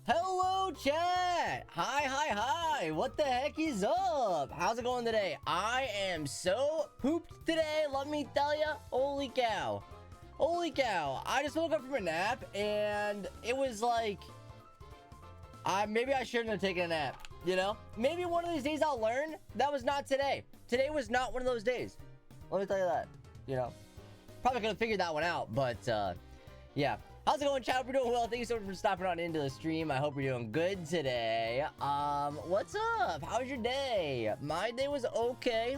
Hello, chat! Hi! What the heck is up? How's it going today? I am so pooped today, let me tell ya. Holy cow. I just woke up from a nap, and it was like... maybe I shouldn't have taken a nap, you know? Maybe one of these days I'll learn. That was not today. Today was not one of those days. Let me tell you that, you know? Probably could have figured that one out, but, yeah. How's it going, chat? Hope you're doing well. Thank you so much for stopping on into the stream. I hope you're doing good today. What's up? How's your day? My day was okay.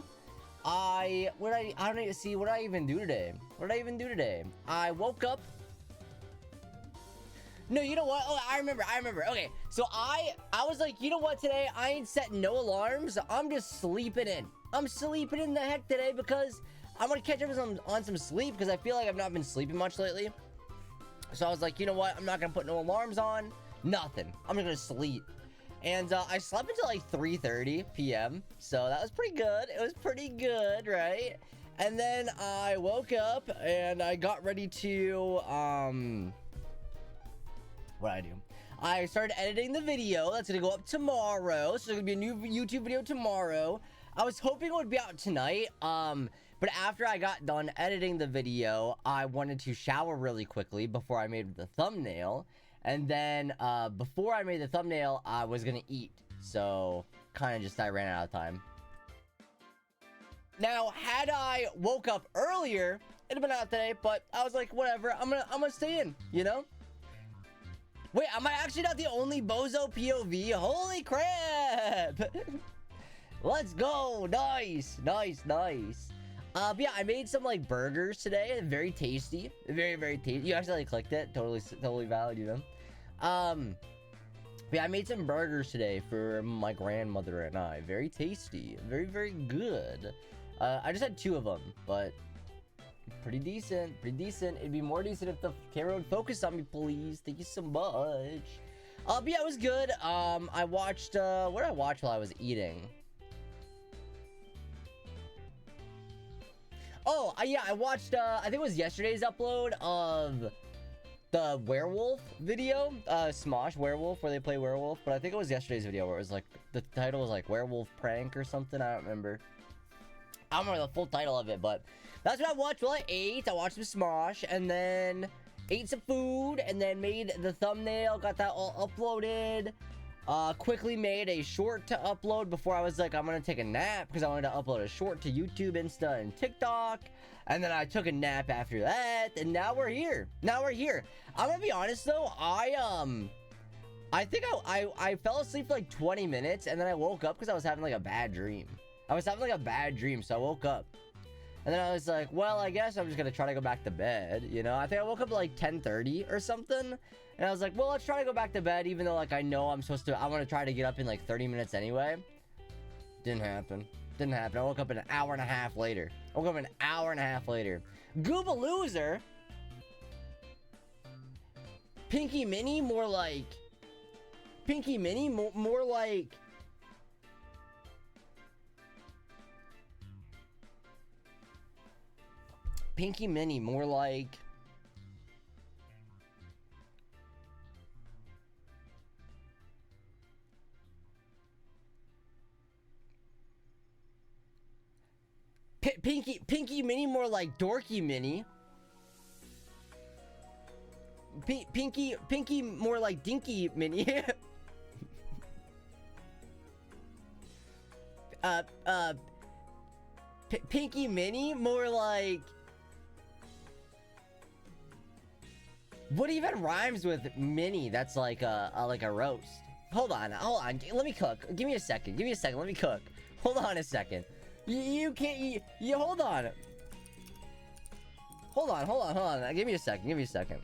I don't even see what did I even do today. I woke up. No, you know what? Oh, I remember. Okay, so I was like, you know what, today I ain't setting no alarms. I'm just sleeping in. I'm sleeping in the heck today because I'm gonna catch up on some sleep because I feel like I've not been sleeping much lately. So I was like, you know what? I'm not going to put no alarms on. Nothing. I'm just going to sleep. And I slept until like 3:30 p.m. So that was pretty good. It was pretty good, right? And then I woke up and I got ready to, what'd I do? I started editing the video. That's going to go up tomorrow. So there's going to be a new YouTube video tomorrow. I was hoping it would be out tonight, but after I got done editing the video, I wanted to shower really quickly before I made the thumbnail, and then, before I made the thumbnail, I was gonna eat, so, I ran out of time. Now, had I woke up earlier, it'd have been out today, but I was like, whatever, I'm gonna stay in, you know? Wait, am I actually not the only bozo POV? Holy crap! Let's go! Nice! But yeah, I made some, like, burgers today. Very tasty. Very tasty. You actually, like, clicked it. Totally valid, you know? But yeah, I made some burgers today for my grandmother and I. Very tasty. Very good. I just had 2 of them, but pretty decent. It'd be more decent if the camera would focus on me, please. Thank you so much. But yeah, it was good. I watched, what did I watch while I was eating? Oh, yeah, I watched, I think it was yesterday's upload of the werewolf video, Smosh Werewolf, where they play werewolf, but I think it was yesterday's video where it was like, the title was like Werewolf Prank or something, I don't remember. I don't remember the full title of it, but that's what I watched while I ate. I watched some Smosh, and then ate some food, and then made the thumbnail, got that all uploaded. Quickly made a short to upload before I was like, I'm gonna take a nap because I wanted to upload a short to YouTube, Insta, and TikTok. And then I took a nap after that, and now we're here. I'm gonna be honest though, I think I fell asleep for like 20 minutes, and then I woke up because I was having like a bad dream. So I woke up. And then I was like, well, I guess I'm just gonna try to go back to bed, you know? I think I woke up at like 10:30 or something. And I was like, well, let's try to go back to bed, even though, like, I know I'm supposed to... I want to try to get up in, like, 30 minutes anyway. Didn't happen. I woke up an hour and a half later. Gooba loser! Pinky Mini, more like... more like... Pinky Mini, more like... Pinky Mini, more like Dorky Mini. Pinky, more like Dinky Mini. Pinky Mini, more like... What even rhymes with mini? That's like a roast. Hold on. Let me cook. Give me a second. Let me cook. Hold on a second. You can't. You hold on. Hold on. Give me a second.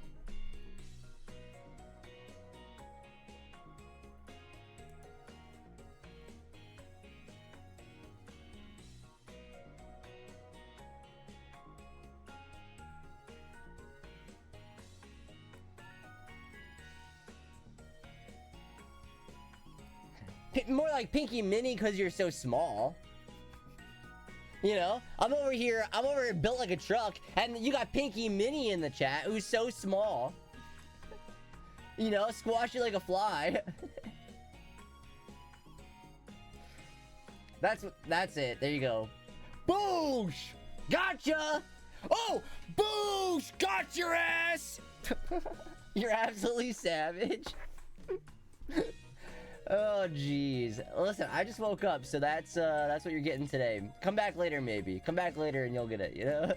More like Pinky Mini because you're so small. You know, I'm over here built like a truck, and you got Pinky Mini in the chat, who's so small. You know, squash you like a fly. That's it. There you go. Boosh! Gotcha! Oh! Boosh! Got your ass! You're absolutely savage. Oh, jeez. Listen, I just woke up, so that's what you're getting today. Come back later, maybe. Come back later and you'll get it, you know?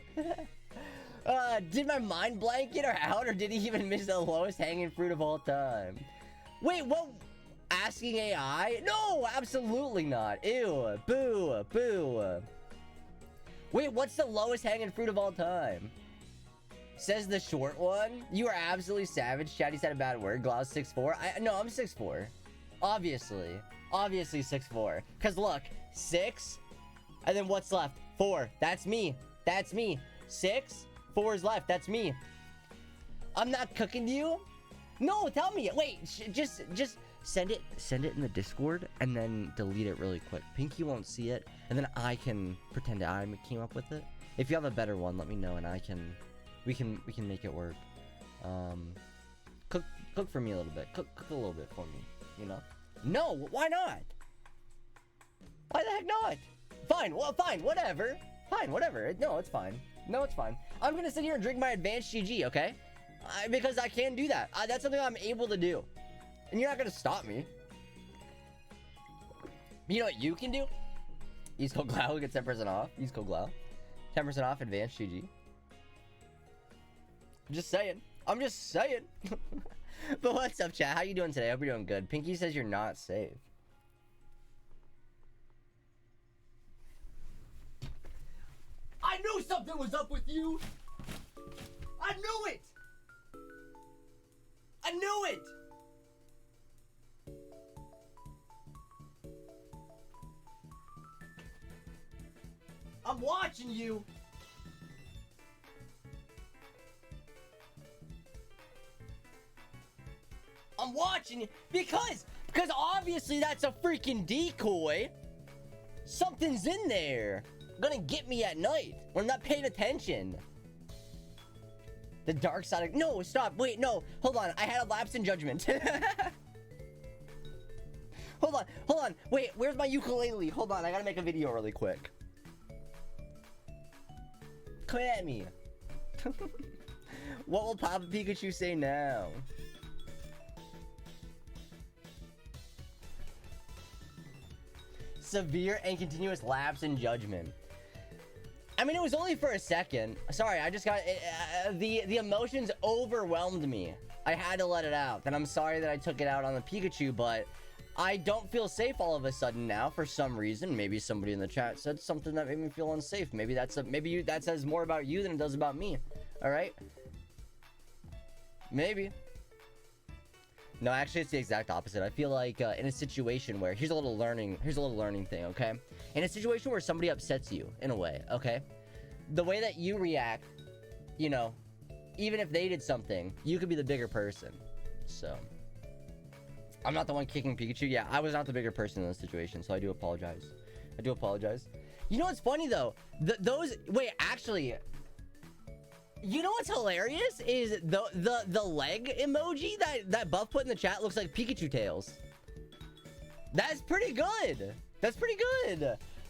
Did my mind blank it or out, or did he even miss the lowest hanging fruit of all time? Wait, what? Asking AI? No, absolutely not. Ew. Boo. Boo. Wait, what's the lowest hanging fruit of all time? Says the short one. You are absolutely savage. Chatty said a bad word. Glau's 6'4". No, I'm 6'4". Obviously. Obviously 6'4". Because look, 6. And then what's left? 4. That's me. That's me. 6. 4 is left. That's me. I'm not cooking to you? No, tell me. Wait, just send it in the Discord and then delete it really quick. Pinky won't see it, and then I can pretend I came up with it. If you have a better one, let me know, and we can make it work. Cook for me a little bit. Cook a little bit for me. You know? No, why not? Why the heck not? Fine. Well, fine. Whatever. Fine. Whatever. No, it's fine. No, it's fine. I'm gonna sit here and drink my advanced GG, okay? Because I can do that. That's something I'm able to do. And you're not gonna stop me. You know what you can do? East Coast Glau gets 10% off. East Coast Glau. 10% off advanced GG. Just saying. I'm just saying. But what's up, chat? How you doing today? I hope you're doing good. Pinky says you're not safe. I knew something was up with you. I knew it. I knew it. I'm watching you. I'm watching you because obviously that's a freaking decoy. Something's in there. Gonna get me at night when I'm not paying attention. The dark side of... No, stop. Wait, no. Hold on. I had a lapse in judgment. Hold on. Wait, where's my ukulele? Hold on. I gotta make a video really quick. Come at me. What will Papa Pikachu say now? Severe and continuous lapse in judgment. I mean, it was only for a second. Sorry, I just got... the emotions overwhelmed me. I had to let it out. And I'm sorry that I took it out on the Pikachu, but I don't feel safe all of a sudden now for some reason. Maybe somebody in the chat said something that made me feel unsafe. Maybe that says more about you than it does about me. All right? Maybe. No, actually, it's the exact opposite. I feel like in a situation where here's a little learning thing, okay? In a situation where somebody upsets you in a way, okay? The way that you react, you know, even if they did something, you could be the bigger person. So, I'm not the one kicking Pikachu. Yeah, I was not the bigger person in this situation, so I do apologize. You know what's funny though? Wait, actually, you know what's hilarious is the leg emoji that Buff put in the chat looks like Pikachu tails. That's pretty good.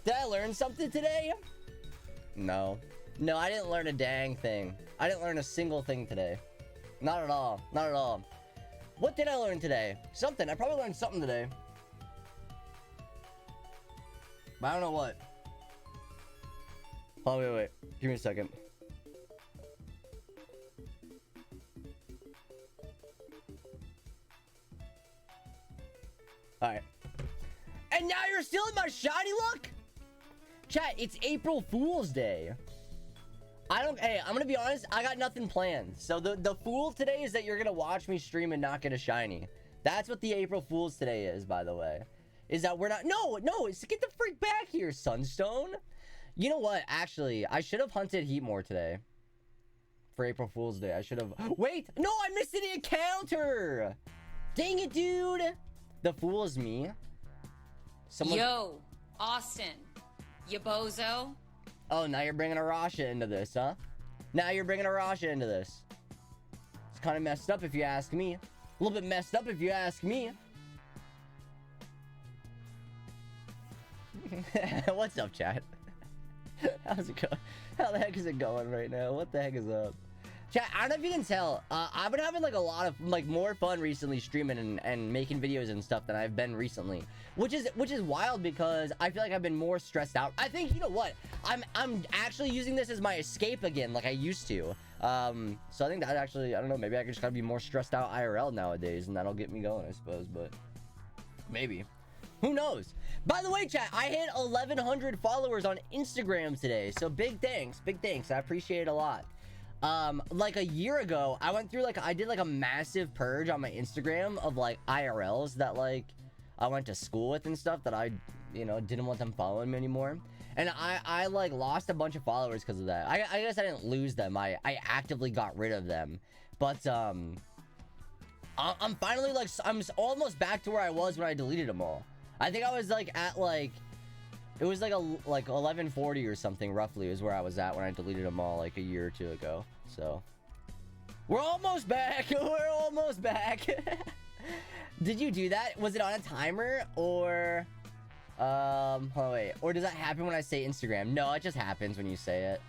Did I learn something today? No, I didn't learn a dang thing. I didn't learn a single thing today. Not at all. What did I learn today? Something. I probably learned something today, but I don't know what. Oh, wait. Give me a second. Alright. And now you're still in my shiny luck? Chat, it's April Fool's Day. Hey, I'm gonna be honest, I got nothing planned. So the fool today is that you're gonna watch me stream and not get a shiny. That's what the April Fool's today is, by the way. Is that we're not... No, it's get the freak back here, Sunstone. You know what? Actually, I should have hunted heat more today. For April Fool's Day, I should have... Wait! No, I missed the encounter! Dang it, dude! The fool is me. Yo, Austin. You bozo. Oh, now you're bringing a Rasha into this, huh? It's kind of messed up if you ask me. A little bit messed up if you ask me. What's up, chat? How's it going? How the heck is it going right now? What the heck is up? Chat, I don't know if you can tell. I've been having like a lot of like more fun recently streaming and making videos and stuff than I've been recently, which is wild because I feel like I've been more stressed out. I think, you know what? I'm actually using this as my escape again, like I used to. So I think that actually, I don't know, maybe I just gotta be more stressed out IRL nowadays, and that'll get me going, I suppose. But maybe. Who knows? By the way, chat, I hit 1,100 followers on Instagram today. So big thanks. Big thanks. I appreciate it a lot. Like a year ago, I went through like, I did like a massive purge on my Instagram of like IRLs that like I went to school with and stuff that I, you know, didn't want them following me anymore. And I like lost a bunch of followers because of that. I guess I didn't lose them. I actively got rid of them. But, I'm finally like, I'm almost back to where I was when I deleted them all. I think I was like at like, it was like 1140 or something roughly is where I was at when I deleted them all like a year or two ago. So we're almost back. We're almost back. Did you do that? Was it on a timer or hold on, wait, or does that happen when I say Instagram? No, it just happens when you say it.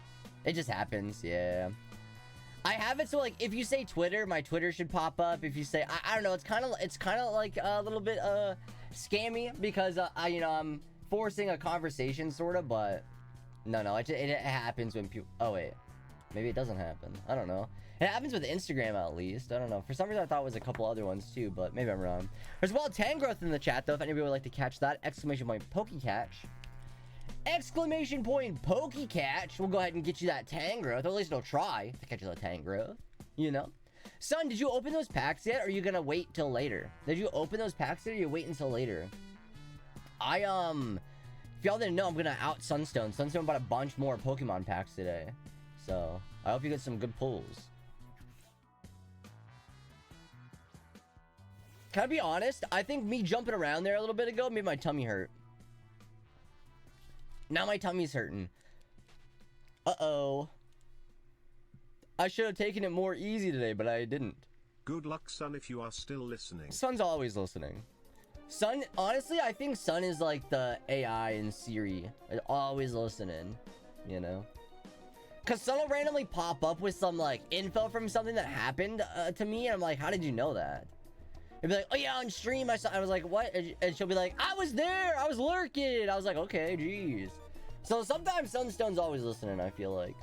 It just happens. Yeah. I have it so like if you say Twitter, my Twitter should pop up. If you say I don't know, it's kind of like a little bit scammy because you know, I'm forcing a conversation sort of, but no, it happens when people, oh wait, maybe it doesn't happen. I don't know. It happens with Instagram at least. I don't know. For some reason I thought it was a couple other ones too, but maybe I'm wrong. There's Wild Tangrowth in the chat though, if anybody would like to catch that. Exclamation point Pokecatch. Exclamation point Pokecatch. We'll go ahead and get you that Tangrowth, or at least it'll try to catch you that Tangrowth, you know. Son, did you open those packs yet, or are you gonna wait till later? Did you open those packs yet, or you wait until later? If y'all didn't know, I'm gonna out Sunstone. Sunstone bought a bunch more Pokemon packs today. So, I hope you get some good pulls. Can I be honest? I think me jumping around there a little bit ago made my tummy hurt. Now my tummy's hurting. Uh-oh. I should have taken it more easy today, but I didn't. Good luck, son, if you are still listening. Son's always listening. Son, honestly, I think Son is like the AI in Siri. Always listening, you know? Because Son will randomly pop up with some, like, info from something that happened to me, and I'm like, how did you know that? It'd be like, oh yeah, on stream I saw, I was like, what? And she'll be like, I was there, I was lurking. I was like, okay, geez. So sometimes Sunstone's always listening, I feel like.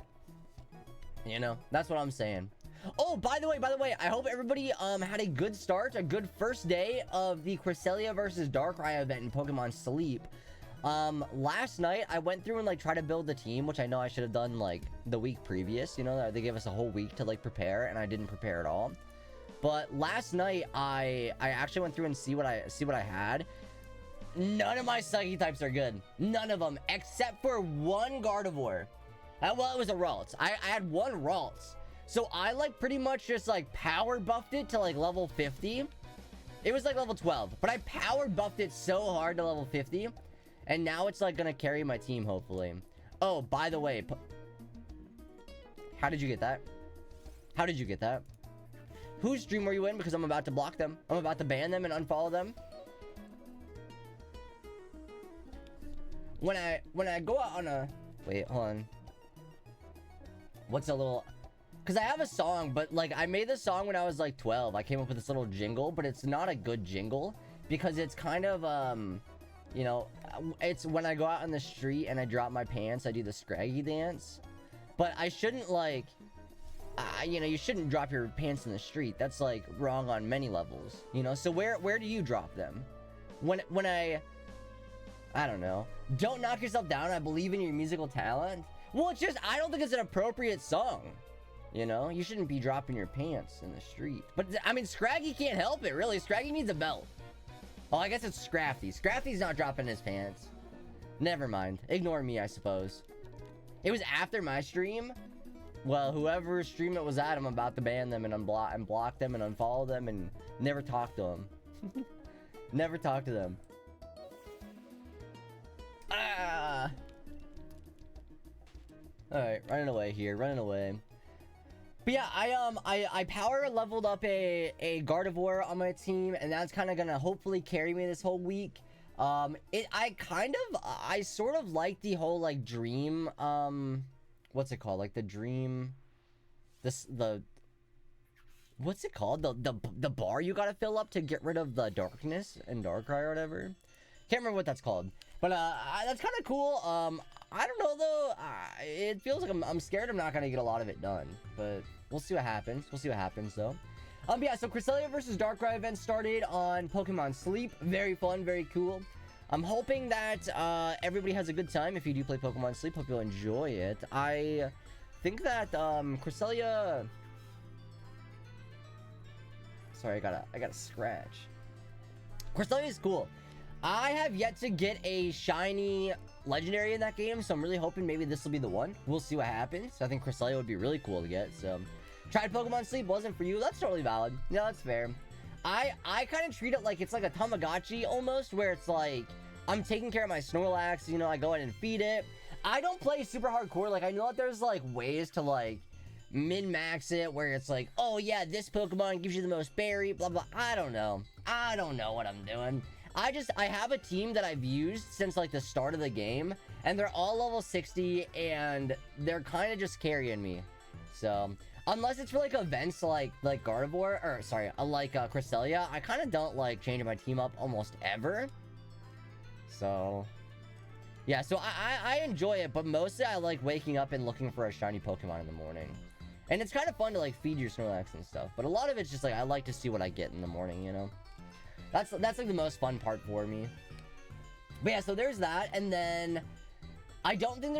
You know, that's what I'm saying. Oh, by the way, I hope everybody had a good start, a good first day of the Cresselia versus Darkrai event in Pokemon Sleep. Last night I went through and like tried to build the team, which I know I should have done like the week previous. You know, they gave us a whole week to like prepare, and I didn't prepare at all. But last night I actually went through and see what I had. None of my Psychic types are good. None of them, except for one Gardevoir. Well, it was a Ralts. I had one Ralts. So I like pretty much just like power buffed it to like level 50. It was like level 12, but I power buffed it so hard to level 50. And now it's like gonna carry my team, hopefully. Oh, by the way, how did you get that? How did you get that? Whose stream were you in? Because I'm about to block them. I'm about to ban them and unfollow them. When I go out on a... Wait, hold on. What's a little... Because I have a song, but like I made this song when I was like 12. I came up with this little jingle, but it's not a good jingle. Because it's kind of, you know, it's when I go out on the street and I drop my pants, I do the Scraggy dance. But I shouldn't like... you know, you shouldn't drop your pants in the street. That's like wrong on many levels, you know. So where do you drop them? When I don't know. Don't knock yourself down. I believe in your musical talent. Well, it's just I don't think it's an appropriate song. You know, you shouldn't be dropping your pants in the street. But I mean, Scraggy can't help it, really. Scraggy needs a belt. Oh, I guess it's Scrafty. Scrafty's not dropping his pants. Never mind. Ignore me, I suppose. It was after my stream. Well, whoever stream it was at, I'm about to ban them and block them and unfollow them and never talk to them. Never talk to them. Ah! Alright, running away here, running away. But yeah, I power leveled up a Gardevoir on my team, and that's kind of gonna hopefully carry me this whole week. I sort of like the whole like dream, what's it called? Like the dream, what's it called? The bar you gotta fill up to get rid of the darkness and Darkrai or whatever. Can't remember what that's called, but that's kind of cool. I don't know though. It feels like I'm scared I'm not gonna get a lot of it done, but we'll see what happens. We'll see what happens though. Yeah, so Cresselia versus Darkrai event started on Pokemon Sleep. Very fun, very cool. I'm hoping that everybody has a good time. If you do play Pokemon Sleep, hope you'll enjoy it. I think that Cresselia. Sorry, I gotta scratch. Cresselia is cool. I have yet to get a shiny legendary in that game, so I'm really hoping maybe this will be the one. We'll see what happens. I think Cresselia would be really cool to get, so. Tried Pokemon Sleep, wasn't for you. That's totally valid. No, that's fair. I kind of treat it like it's like a Tamagotchi almost, where it's like, I'm taking care of my Snorlax, you know, I go in and feed it. I don't play super hardcore. Like, I know that there's like ways to like min-max it, where it's like, oh yeah, this Pokemon gives you the most berry, blah, blah. I don't know what I'm doing. I have a team that I've used since like the start of the game, and they're all level 60, and they're kind of just carrying me. So, unless it's for like events like Gardevoir, or sorry, like Cresselia, I kind of don't like changing my team up almost ever. So, yeah, so I enjoy it, but mostly I like waking up and looking for a shiny Pokemon in the morning. And it's kind of fun to like feed your Snorlax and stuff, but a lot of it's just like I like to see what I get in the morning, you know? That's like the most fun part for me. But yeah, so there's that, and then I don't think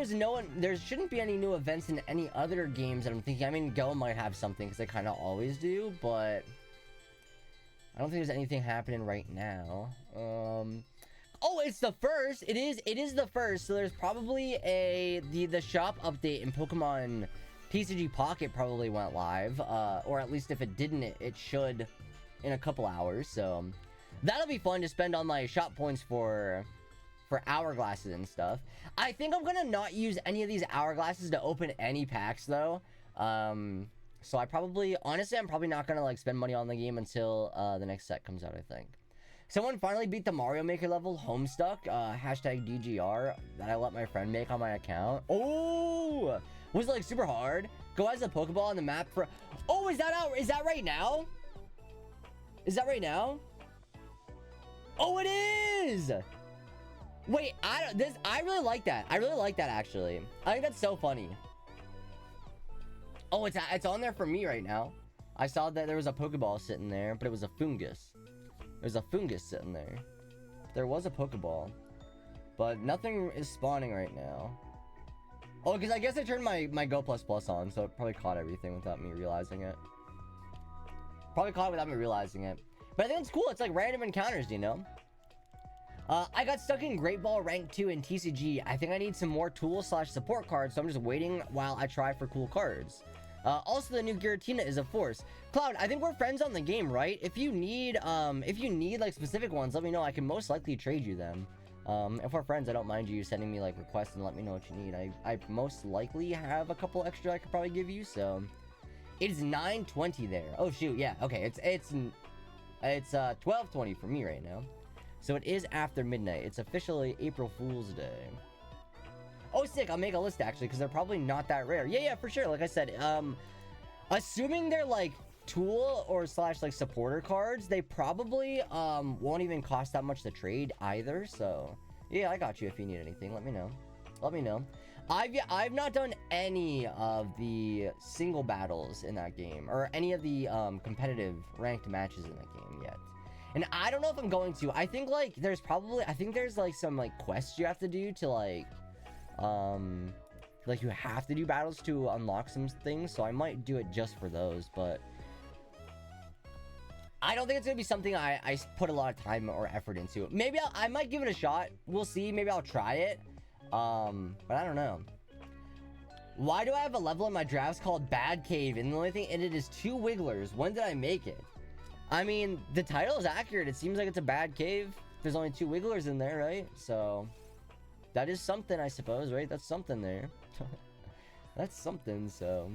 there shouldn't be any new events in any other games that I'm thinking. I mean, Go might have something, because they kind of always do, but I don't think there's anything happening right now. Oh, it's the first. It is the first, so there's probably the shop update in Pokemon TCG Pocket probably went live, or at least if it didn't, it should in a couple hours, so that'll be fun to spend on my shop points for hourglasses and stuff. I think I'm gonna not use any of these hourglasses to open any packs though. So honestly, I'm probably not gonna like spend money on the game until the next set comes out, I think. Someone finally beat the Mario Maker level Homestuck, hashtag DGR, that I let my friend make on my account. Oh, was it like super hard? Go as a Pokeball on the map for, oh, is that right now? Is that right now? Oh, it is! Wait, I really like that. I really like that, actually. I think that's so funny. Oh, it's on there for me right now. I saw that there was a Pokeball sitting there, but it was a Fungus. There's a Fungus sitting there. There was a Pokeball, but nothing is spawning right now. Oh, because I guess I turned my Go Plus Plus on, so it probably caught everything without me realizing it. Probably caught it without me realizing it. But I think it's cool. It's like random encounters, you know? I got stuck in Great Ball Rank 2 in TCG. I think I need some more tool/support cards, so I'm just waiting while I try for cool cards. Also, the new Giratina is a force. Cloud, I think we're friends on the game, right? If you need like specific ones, let me know. I can most likely trade you them. If we're friends, I don't mind you sending me like requests and let me know what you need. I most likely have a couple extra I could probably give you, so. It is 9:20 there. Oh shoot, yeah, okay, it's 12:20 for me right now. So it is after midnight. It's officially April Fool's Day. Oh, sick, I'll make a list actually, because they're probably not that rare. Yeah, for sure, like I said, assuming they're like tool or / like supporter cards, they probably won't even cost that much to trade either, so yeah, I got you. If you need anything, let me know. I've not done any of the single battles in that game, or any of the competitive ranked matches in that game yet. And I don't know if I'm going to. I think like there's like some like quests you have to do to like you have to do battles to unlock some things, so I might do it just for those, but I don't think it's gonna be something I put a lot of time or effort into. Maybe I might give it a shot. We'll see. Maybe I'll try it. But I don't know. Why do I have a level in my drafts called Bad Cave, and the only thing in it is 2 Wigglers? When did I make it? I mean, the title is accurate. It seems like it's a bad cave. There's only 2 Wigglers in there, right? So that is something, I suppose, right? That's something there. That's something, so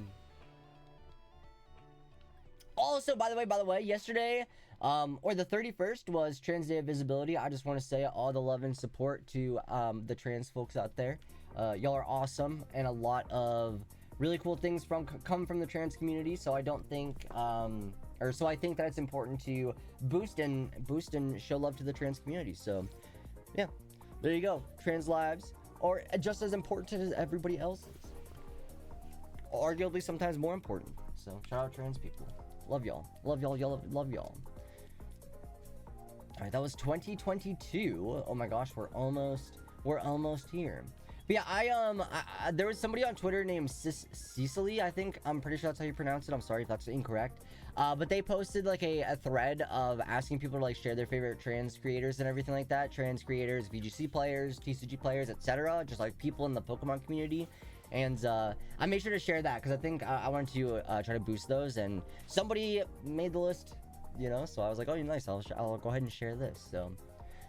Also, by the way, yesterday, or the 31st was Trans Day of Visibility. I just want to say all the love and support to the trans folks out there. Y'all are awesome, and a lot of really cool things come from the trans community. So I don't think, so I think that it's important to boost and show love to the trans community. So, yeah, there you go. Trans lives are just as important as everybody else's. Arguably, sometimes more important. So, shout out trans people. Love y'all. Love y'all. Love y'all. All right, that was 2022. Oh my gosh, we're almost here. But yeah, there was somebody on Twitter named Cecily, I think. I'm pretty sure that's how you pronounce it. I'm sorry if that's incorrect. But they posted like a thread of asking people to like share their favorite trans creators and everything like that. Trans creators, VGC players, TCG players, etc. Just like people in the Pokemon community. And I made sure to share that because I think I wanted to try to boost those. And somebody made the list, you know. So I was like, oh, nice. I'll go ahead and share this. So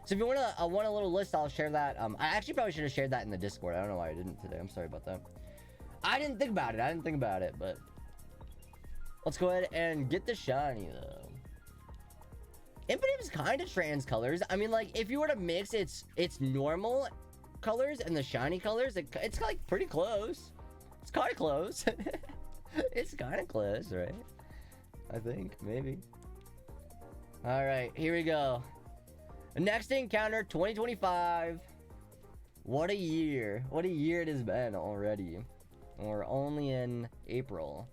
if you want a little list, I'll share that. I actually probably should have shared that in the Discord. I don't know why I didn't today. I'm sorry about that. I didn't think about it. But let's go ahead and get the shiny though. Impidimp is kind of trans colors. I mean, like if you were to mix its normal colors and the shiny colors, it's like pretty close. It's kind of close. It's kind of close, right? I think maybe. All right, here we go. Next encounter 2025. What a year it has been already. We're only in April.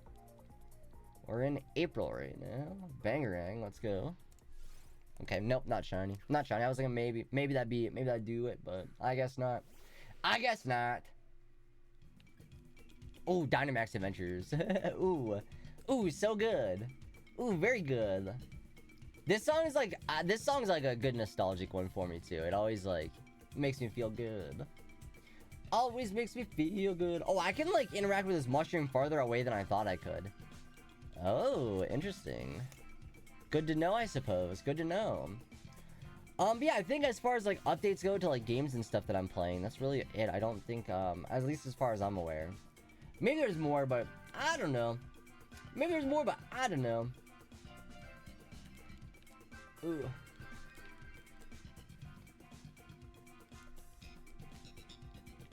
We're in April right now. Bangarang, let's go. Okay, nope, not shiny. Not shiny. I was thinking maybe that'd do it, but I guess not. Oh, Dynamax Adventures. Ooh, so good. Ooh, very good. This song is like a good nostalgic one for me too. It always like makes me feel good. Always makes me feel good. Oh, I can like interact with this mushroom farther away than I thought I could. Oh, interesting. Good to know, I suppose. Good to know. But yeah, I think as far as like updates go to like games and stuff that I'm playing, that's really it. I don't think, at least as far as I'm aware. Maybe there's more, but I don't know. Ooh.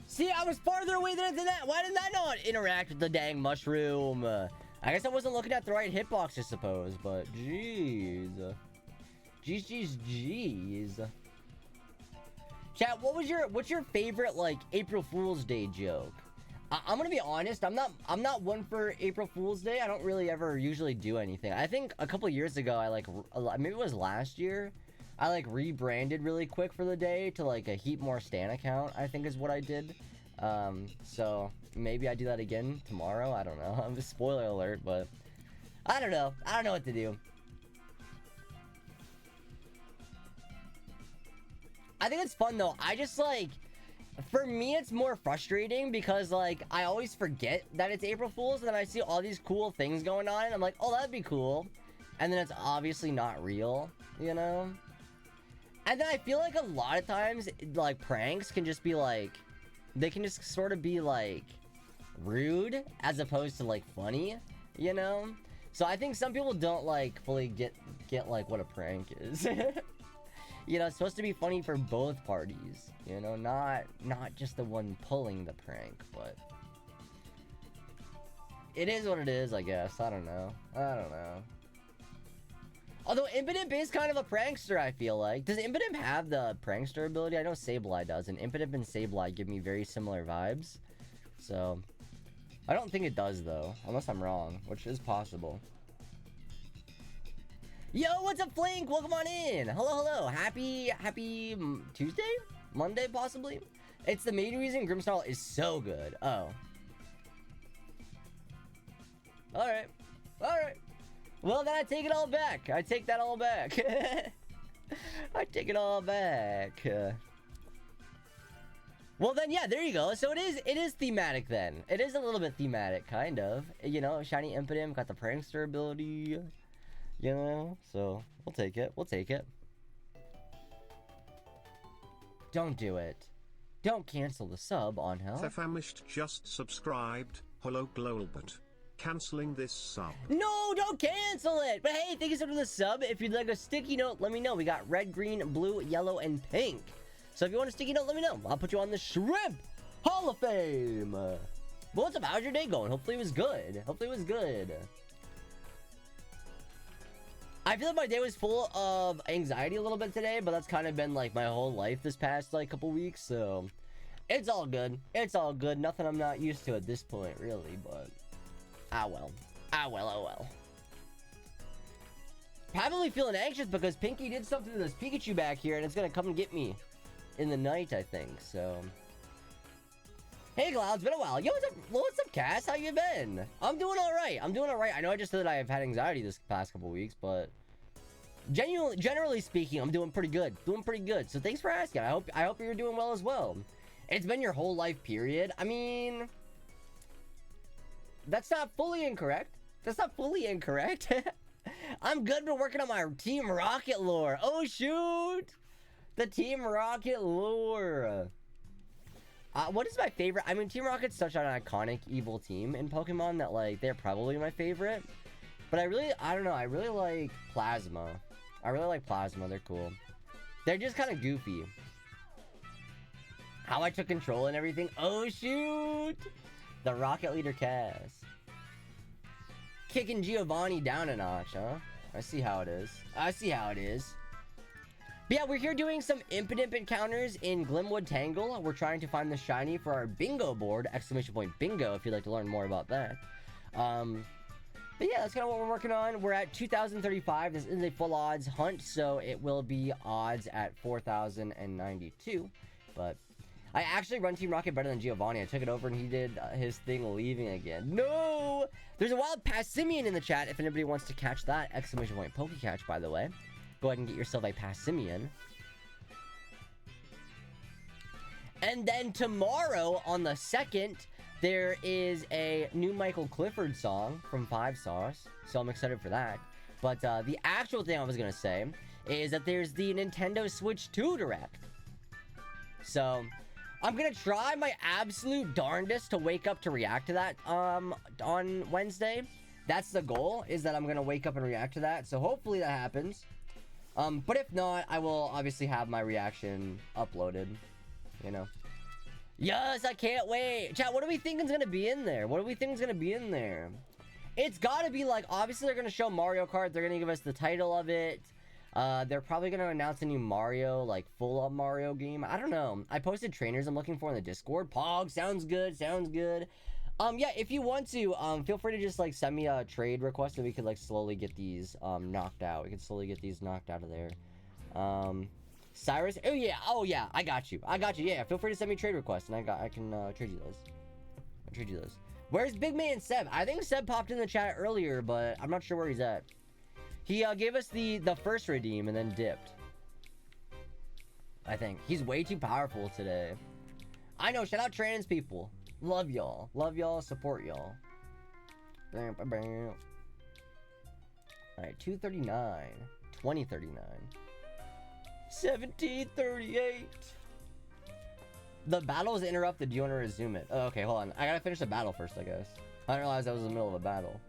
See, I was farther away than that. Why didn't I not interact with the dang mushroom? I guess I wasn't looking at the right hitbox, I suppose, but jeez. Jeez. Chat, what's your favorite like April Fool's Day joke? I'm gonna be honest, I'm not one for April Fool's Day. I don't really ever usually do anything. I think a couple years ago, I like maybe it was last year, I like rebranded really quick for the day to like a Heat More Stan account, I think is what I did. So maybe I do that again tomorrow. I don't know. I'm just spoiler alert, but I don't know what to do. I think it's fun though. I just like, for me it's more frustrating because like I always forget that it's April Fool's and then I see all these cool things going on and I'm like, oh, that'd be cool, and then it's obviously not real, you know. And then I feel like a lot of times like pranks can just be like, they can just sort of be like rude as opposed to like funny, you know. So I think some people don't like fully get like what a prank is. You know, it's supposed to be funny for both parties, you know, not just the one pulling the prank, but it is what it is, I guess. I don't know. Although Impidimp is kind of a prankster, I feel like. Does Impidimp have the prankster ability? I know Sableye does, and Impidimp and Sableye give me very similar vibes. So, I don't think it does, though, unless I'm wrong, which is possible. Yo, what's up, Flink? Welcome on in. Hello. Happy Tuesday? Monday, possibly? It's the main reason Grimmsnarl is so good. Oh. Alright. Well, then I take it all back. I take that all back. I take it all back. Well, then, yeah, there you go. So it is thematic, then. It is a little bit thematic, kind of. You know, Shiny Impidimp got the prankster ability. You know, so we'll take it. Don't do it. Don't cancel the sub on hell. The famished just subscribed. Hello Globert. canceling this sub. No, don't cancel it. But hey, thank you so much for the sub. If you'd like a sticky note, let me know. We got red, green, blue, yellow, and pink. So if you want a sticky note, let me know. I'll put you on the Shrimp Hall of Fame. Well, what's up? How's your day going? Hopefully it was good. Hopefully it was good. I feel like my day was full of anxiety a little bit today, but that's kind of been like my whole life this past like couple weeks, so it's all good. It's all good. Nothing I'm not used to at this point, really, but well. Oh well. Probably feeling anxious because Pinky did something to this Pikachu back here, and it's gonna come and get me in the night, I think, so. Hey, Cloud, it's been a while. Yo, what's up, Cass? How you been? I'm doing all right. I know I just said that I have had anxiety this past couple weeks, but generally speaking, I'm doing pretty good. So thanks for asking. I hope you're doing well as well. It's been your whole life period. I mean, that's not fully incorrect. I'm good for working on my Team Rocket lore. Oh, shoot. The Team Rocket lore. What is my favorite? I mean, Team Rocket's such an iconic evil team in Pokemon that, like, they're probably my favorite. But I don't know, I really like Plasma. They're cool. They're just kind of goofy. How I took control and everything. Oh, shoot! The Rocket Leader Cass. Kicking Giovanni down a notch, huh? I see how it is. But yeah, we're here doing some Impidimp encounters in Glimwood Tangle. We're trying to find the shiny for our bingo board, ! Bingo, if you'd like to learn more about that. But yeah, that's kind of what we're working on. We're at 2,035. This is a full odds hunt, so it will be odds at 4,092. But I actually run Team Rocket better than Giovanni. I took it over and he did his thing leaving again. No! There's a wild Passimian in the chat if anybody wants to catch that! ! Pokecatch, by the way. Go ahead and get yourself a Passimian. And then tomorrow, on the 2nd, there is a new Michael Clifford song from 5 Sauce. So I'm excited for that. But the actual thing I was going to say is that there's the Nintendo Switch 2 Direct. So I'm going to try my absolute darndest to wake up to react to that on Wednesday. That's the goal, is that I'm going to wake up and react to that. So hopefully that happens. But if not, I will obviously have my reaction uploaded, you know. Yes, I can't wait. Chat, what do we think is going to be in there? It's got to be like, obviously they're going to show Mario Kart. They're going to give us the title of it. They're probably going to announce a new Mario, like full-up Mario game. I don't know. I posted trainers I'm looking for in the Discord. Pog, sounds good. Yeah, if you want to, feel free to just, like, send me a trade request and we could, like, slowly get these, knocked out. We can slowly get these knocked out of there. Cyrus? Oh, yeah, I got you. Yeah, feel free to send me trade requests and I can, trade you those. Where's Big Man Seb? I think Seb popped in the chat earlier, but I'm not sure where he's at. He, gave us the first redeem and then dipped. I think. He's way too powerful today. I know, shout out trans people. Love y'all, support y'all. Alright, 239, 2039, 1738. The battle is interrupted. Do you want to resume it? Oh, okay, hold on. I gotta finish the battle first, I guess. I didn't realize I was in the middle of a battle.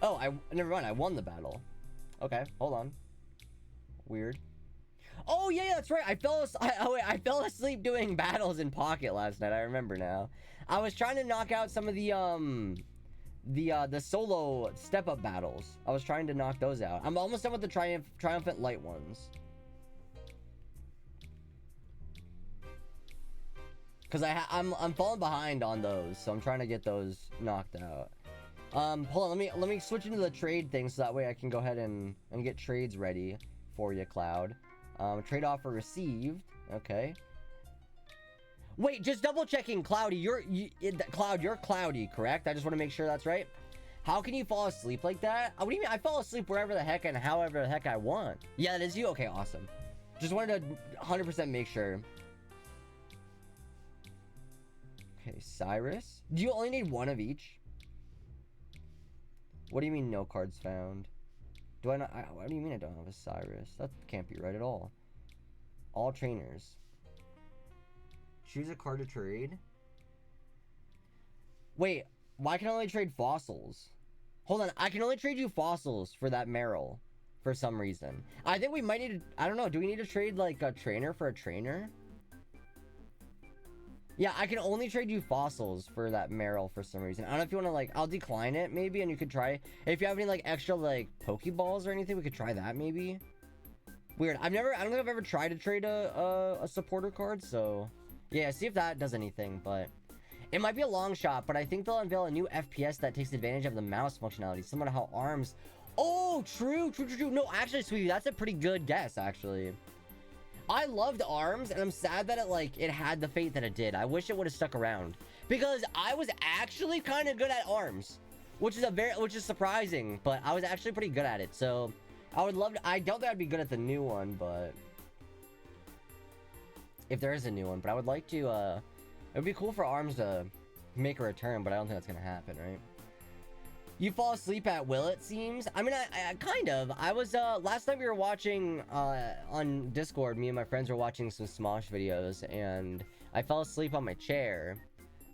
Oh, never mind. I won the battle. Okay, hold on. Weird. Oh yeah, that's right. I fell asleep doing battles in Pocket last night. I remember now. I was trying to knock out some of the solo step-up battles. I was trying to knock those out. I'm almost done with the triumphant light ones. Cause I'm falling behind on those, so I'm trying to get those knocked out. Hold on. Let me switch into the trade thing so that way I can go ahead and get trades ready for you, Cloud. Trade offer received. Okay. Wait, just double checking, Cloudy. Cloud, you're Cloudy, correct? I just want to make sure that's right. How can you fall asleep like that? What do you mean? I fall asleep wherever the heck and however the heck I want. Yeah, that is you? Okay, awesome. Just wanted to 100% make sure. Okay, Cyrus. Do you only need one of each? What do you mean no cards found? Do I not? What do you mean I don't have a Cyrus? That can't be right at all. All trainers. Choose a card to trade. Wait, Why can I only trade fossils? Hold on, I can only trade you fossils for that Meryl. For some reason. I think we might need to... I don't know, do we need to trade, like, a trainer for a trainer? Yeah, I can only trade you fossils for that Meryl for some reason. I don't know if you want to, like... I'll decline it, maybe, and you could try... If you have any, like, extra, like, Pokeballs or anything, we could try that, maybe. Weird. I don't think I've ever tried to trade a supporter card, so... Yeah, see if that does anything, but... It might be a long shot, but I think they'll unveil a new FPS that takes advantage of the mouse functionality, similar to how ARMS... Oh, true. No, actually, sweetie, that's a pretty good guess, actually. I loved ARMS, and I'm sad that it had the fate that it did. I wish it would have stuck around. Because I was actually kind of good at ARMS. Which is surprising, but I was actually pretty good at it, so... I would love to... I don't think I'd be good at the new one, but... If there is a new one, but I would like to, It would be cool for ARMS to make a return, but I don't think that's gonna happen, right? You fall asleep at will, it seems. I mean, I kind of. I was, last night we were watching, on Discord, me and my friends were watching some Smosh videos, and I fell asleep on my chair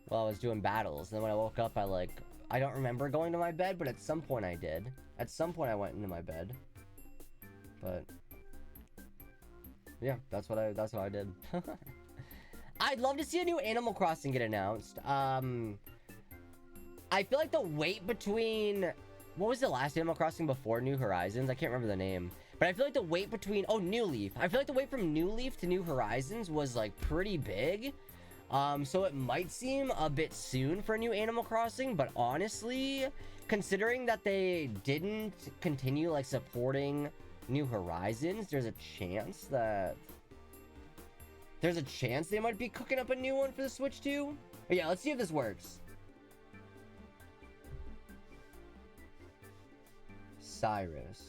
while I was doing battles. And then when I woke up, I don't remember going to my bed, but at some point I did. At some point I went into my bed. But, yeah, that's what I did. I'd love to see a new Animal Crossing get announced. I feel like the wait between... What was the last Animal Crossing before New Horizons? I can't remember the name. But I feel like the wait between... Oh, New Leaf. I feel like the wait from New Leaf to New Horizons was, like, pretty big. So it might seem a bit soon for a new Animal Crossing. But honestly, considering that they didn't continue, like, supporting New Horizons, there's a chance that... There's a chance they might be cooking up a new one for the Switch too. But yeah, let's see if this works. Cyrus.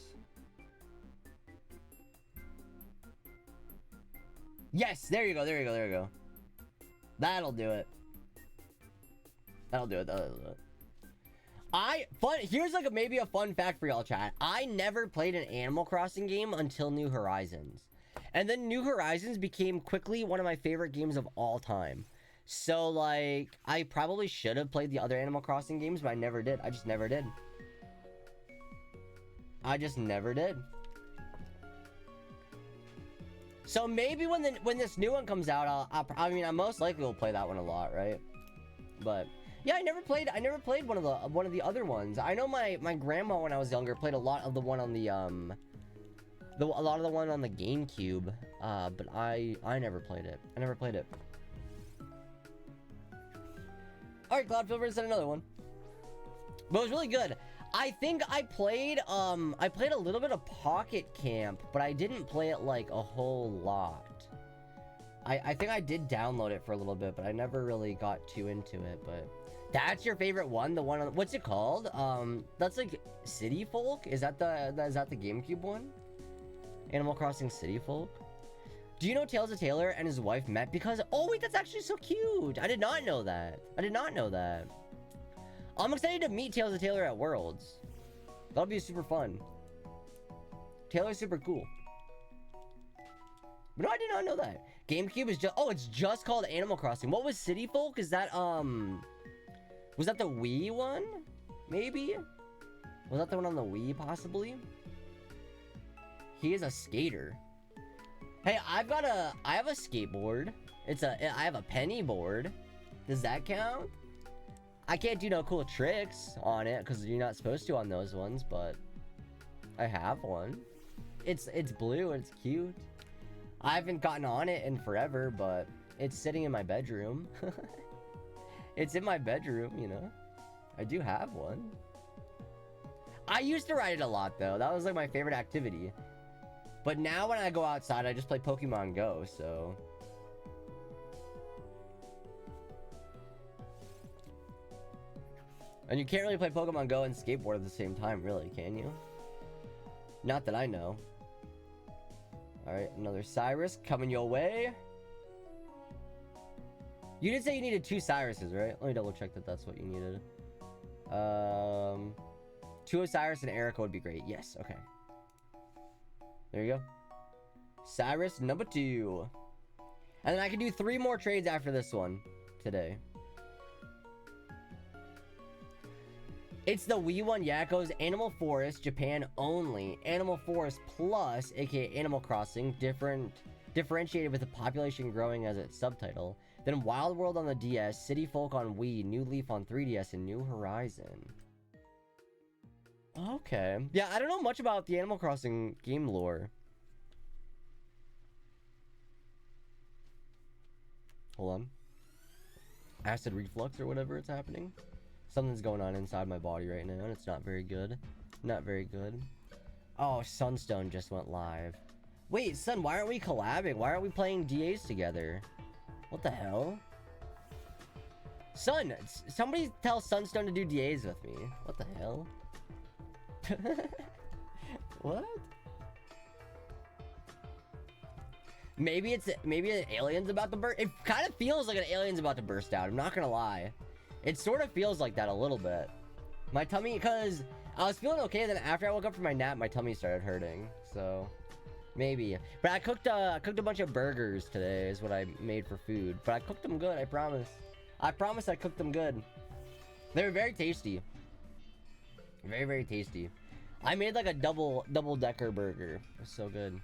Yes, there you go. That'll do it. Here's like maybe a fun fact for y'all, chat. I never played an Animal Crossing game until New Horizons. And then New Horizons became quickly one of my favorite games of all time. So, like, I probably should have played the other Animal Crossing games, but I never did. I just never did. So maybe when this new one comes out, I mean, I most likely will play that one a lot, right? But yeah, I never played one of the other ones. I know my grandma when I was younger played a lot of the one on the one on the GameCube, but I never played it. All right, Cloudfilter sent another one, but it was really good. I think I played a little bit of Pocket Camp, but I didn't play it like a whole lot. I think I did download it for a little bit, but I never really got too into it. But that's your favorite one? The one on, what's it called? That's like City Folk? Is that the GameCube one? Animal Crossing City Folk? Do you know Tales of Taylor and his wife met because... Oh, wait, that's actually so cute. I did not know that. I'm excited to meet Tales of Taylor at Worlds. That'll be super fun. Taylor's super cool. But no, I did not know that. GameCube is just... Oh, it's just called Animal Crossing. What was City Folk? Is that, was that the Wii one? Maybe? Was that the one on the Wii, possibly? He is a skater. Hey, I have a skateboard. I have a penny board. Does that count? I can't do no cool tricks on it because you're not supposed to on those ones, but I have one. It's blue and it's cute. I haven't gotten on it in forever, but it's sitting in my bedroom. It's in my bedroom, you know. I do have one. I used to ride it a lot though. That was like my favorite activity. But now when I go outside, I just play Pokemon Go, so... And you can't really play Pokemon Go and skateboard at the same time, really, can you? Not that I know. Alright, another Cyrus coming your way. You did say you needed 2 Cyruses, right? Let me double check that that's what you needed. 2 Osiris and Erica would be great. Yes, okay. There you go. Cyrus number 2. And then I can do 3 more trades after this one today. It's the Wii one. Yeah, it goes Animal Forest, Japan only. Animal Forest Plus, aka Animal Crossing, differentiated with the population growing as its subtitle. Then Wild World on the DS, City Folk on Wii, New Leaf on 3DS, and New Horizon. Okay. Yeah, I don't know much about the Animal Crossing game lore. Hold on. Acid reflux or whatever it's happening. Something's going on inside my body right now, and it's not very good. Not very good. Oh, Sunstone just went live. Wait, Sun, why aren't we collabing? Why aren't we playing DAs together? What the hell? Sun, somebody tell Sunstone to do DAs with me. What the hell? What? Maybe an alien's about to burst. It kind of feels like an alien's about to burst out. I'm not gonna lie. It sort of feels like that a little bit. My tummy, because I was feeling okay, then after I woke up from my nap, my tummy started hurting. So maybe. But I cooked a bunch of burgers today is what I made for food. But I cooked them good, I promise. I promise I cooked them good. They were very tasty. Very, very tasty. I made like a double-decker burger. It was so good.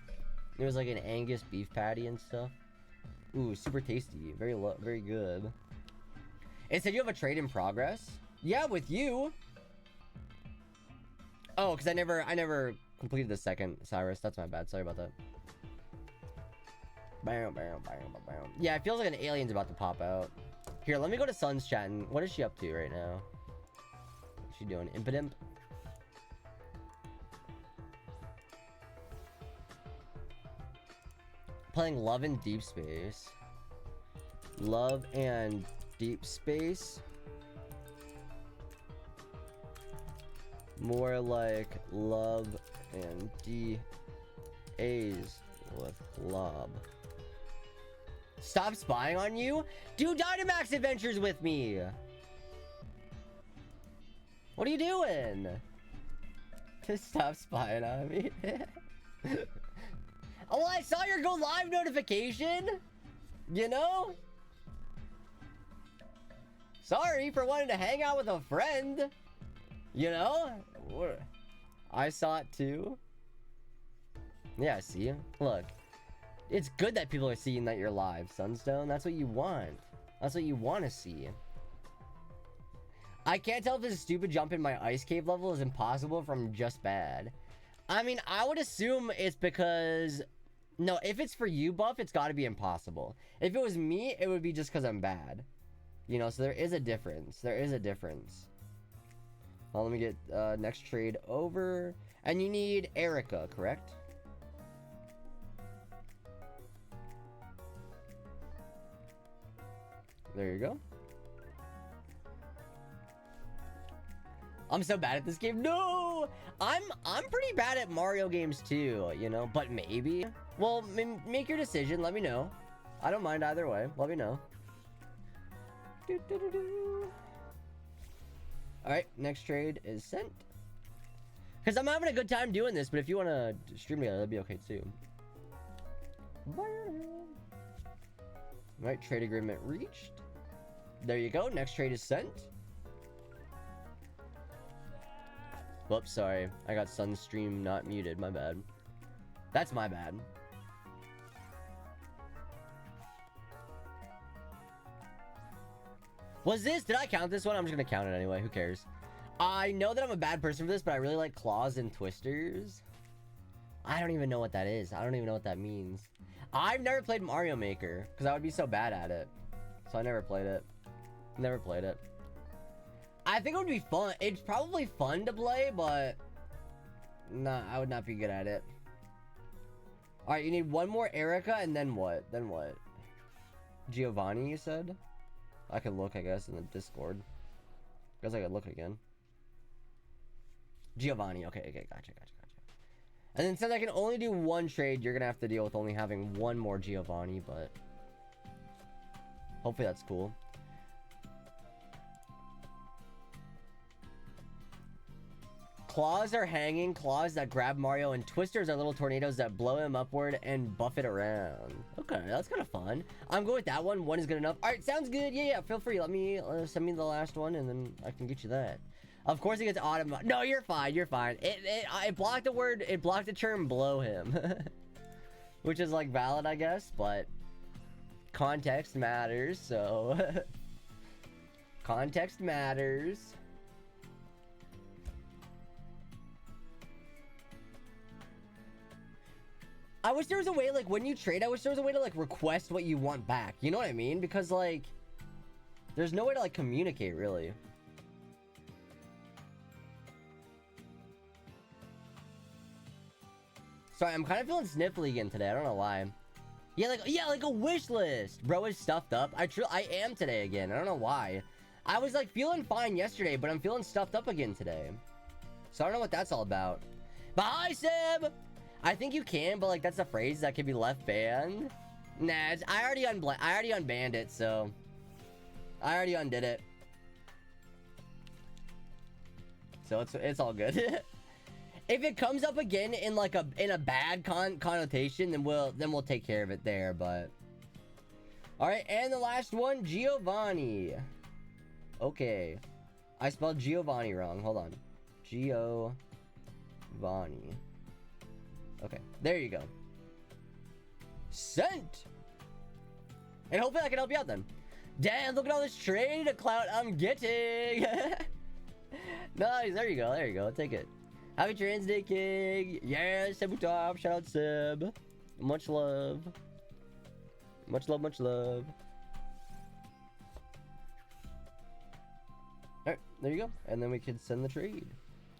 It was like an Angus beef patty and stuff. Ooh, super tasty. Very good. It said you have a trade in progress. Yeah, with you. Oh, because I never completed the second, Cyrus. That's my bad. Sorry about that. Bam, bam, bam, bam. Yeah, it feels like an alien's about to pop out. Here, let me go to Sun's chat. And what is she up to right now? What's she doing? Impidimp? Playing Love and Deep Space. Love and Deep Space. More like Love and D-A's with Lob. Stop spying on you? Do Dynamax adventures with me! What are you doing? Just stop spying on me. Oh, I saw your go live notification. You know? Sorry for wanting to hang out with a friend. You know? I saw it too. Yeah, see? Look. It's good that people are seeing that you're live, Sunstone. That's what you want. That's what you want to see. I can't tell if this stupid jump in my ice cave level is impossible from just bad. I mean, I would assume it's because... No, if it's for you, Buff, it's got to be impossible. If it was me, it would be just because I'm bad. You know, so there is a difference. There is a difference. Well, let me get next trade over. And you need Erica, correct? There you go. I'm so bad at this game. No! I'm pretty bad at Mario games too, you know, but maybe. Well, make your decision. Let me know. I don't mind either way. Let me know. Alright, next trade is sent. Because I'm having a good time doing this, but if you want to stream together, that'd be okay too. Alright, trade agreement reached. There you go. Next trade is sent. Whoops, sorry. I got Sunstream not muted. My bad. That's my bad. Was this? Did I count this one? I'm just gonna count it anyway. Who cares? I know that I'm a bad person for this, but I really like claws and twisters. I don't even know what that is. I don't even know what that means. I've never played Mario Maker because I would be so bad at it. So I never played it. Never played it. I think it would be fun. It's probably fun to play, but nah, I would not be good at it. All right, you need one more Erica, and then what? Then what? Giovanni, you said? I could look, I guess, in the Discord. I guess I could look again. Giovanni. Okay, gotcha. And then since I can only do one trade, you're gonna have to deal with only having one more Giovanni, but hopefully that's cool. Claws are hanging, claws that grab Mario, and twisters are little tornadoes that blow him upward and buff it around. Okay, that's kind of fun. I'm good with that one. One is good enough. All right, sounds good. Yeah, feel free. Let me send me the last one, and then I can get you that. Of course it gets auto. No, you're fine. You're fine. It blocked the word. It blocked the term blow him. Which is like valid, I guess, but context matters, so context matters. I wish there was a way, like, when you trade, I wish there was a way to, like, request what you want back. You know what I mean? Because, like, there's no way to, like, communicate, really. Sorry, I'm kind of feeling sniffly again today. I don't know why. Yeah, like a wish list. Bro is stuffed up. I am today again. I don't know why. I was, like, feeling fine yesterday, but I'm feeling stuffed up again today. So I don't know what that's all about. Bye, Seb! I think you can, but, like, that's a phrase that can be left banned. Nah, I already unbanned it, so I already undid it. So it's all good. If it comes up again in like a bad connotation, then we'll take care of it there, but all right. And the last one, Giovanni. Okay, I spelled Giovanni wrong. Hold on. Giovanni. Okay, there you go. Sent. And hopefully I can help you out then. Damn, look at all this trade clout I'm getting. Nice, there you go, there you go. Take it. Happy Trans Day, King. Yeah, Seb top. Shout out Seb. Much love. Much love, much love. Alright, there you go. And then we can send the trade.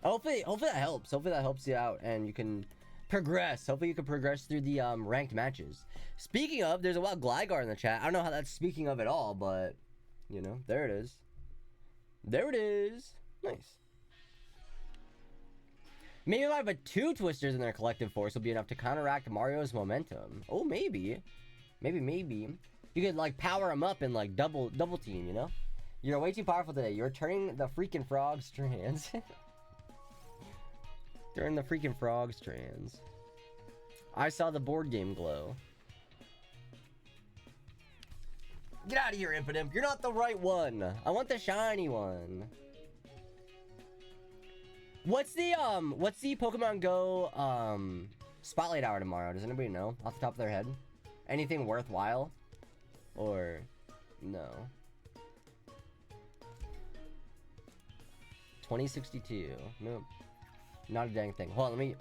Hopefully that helps. Hopefully that helps you out and you can progress. Hopefully you can progress through the ranked matches. Speaking of, there's a wild Gligar in the chat. I don't know how that's speaking of at all, but you know, there it is. There it is. Nice. Maybe if I have 2 twisters in their collective force will be enough to counteract Mario's momentum. Oh, maybe. Maybe. You could like power him up and like double team, you know? You're way too powerful today. You're turning the freaking frogs trans. Turn the freaking frogs trans. I saw the board game glow. Get out of here, Impidimp. You're not the right one. I want the shiny one. What's the Pokemon Go spotlight hour tomorrow? Does anybody know off the top of their head? Anything worthwhile? Or no? 2062. Nope. Not a dang thing. Hold on, let me.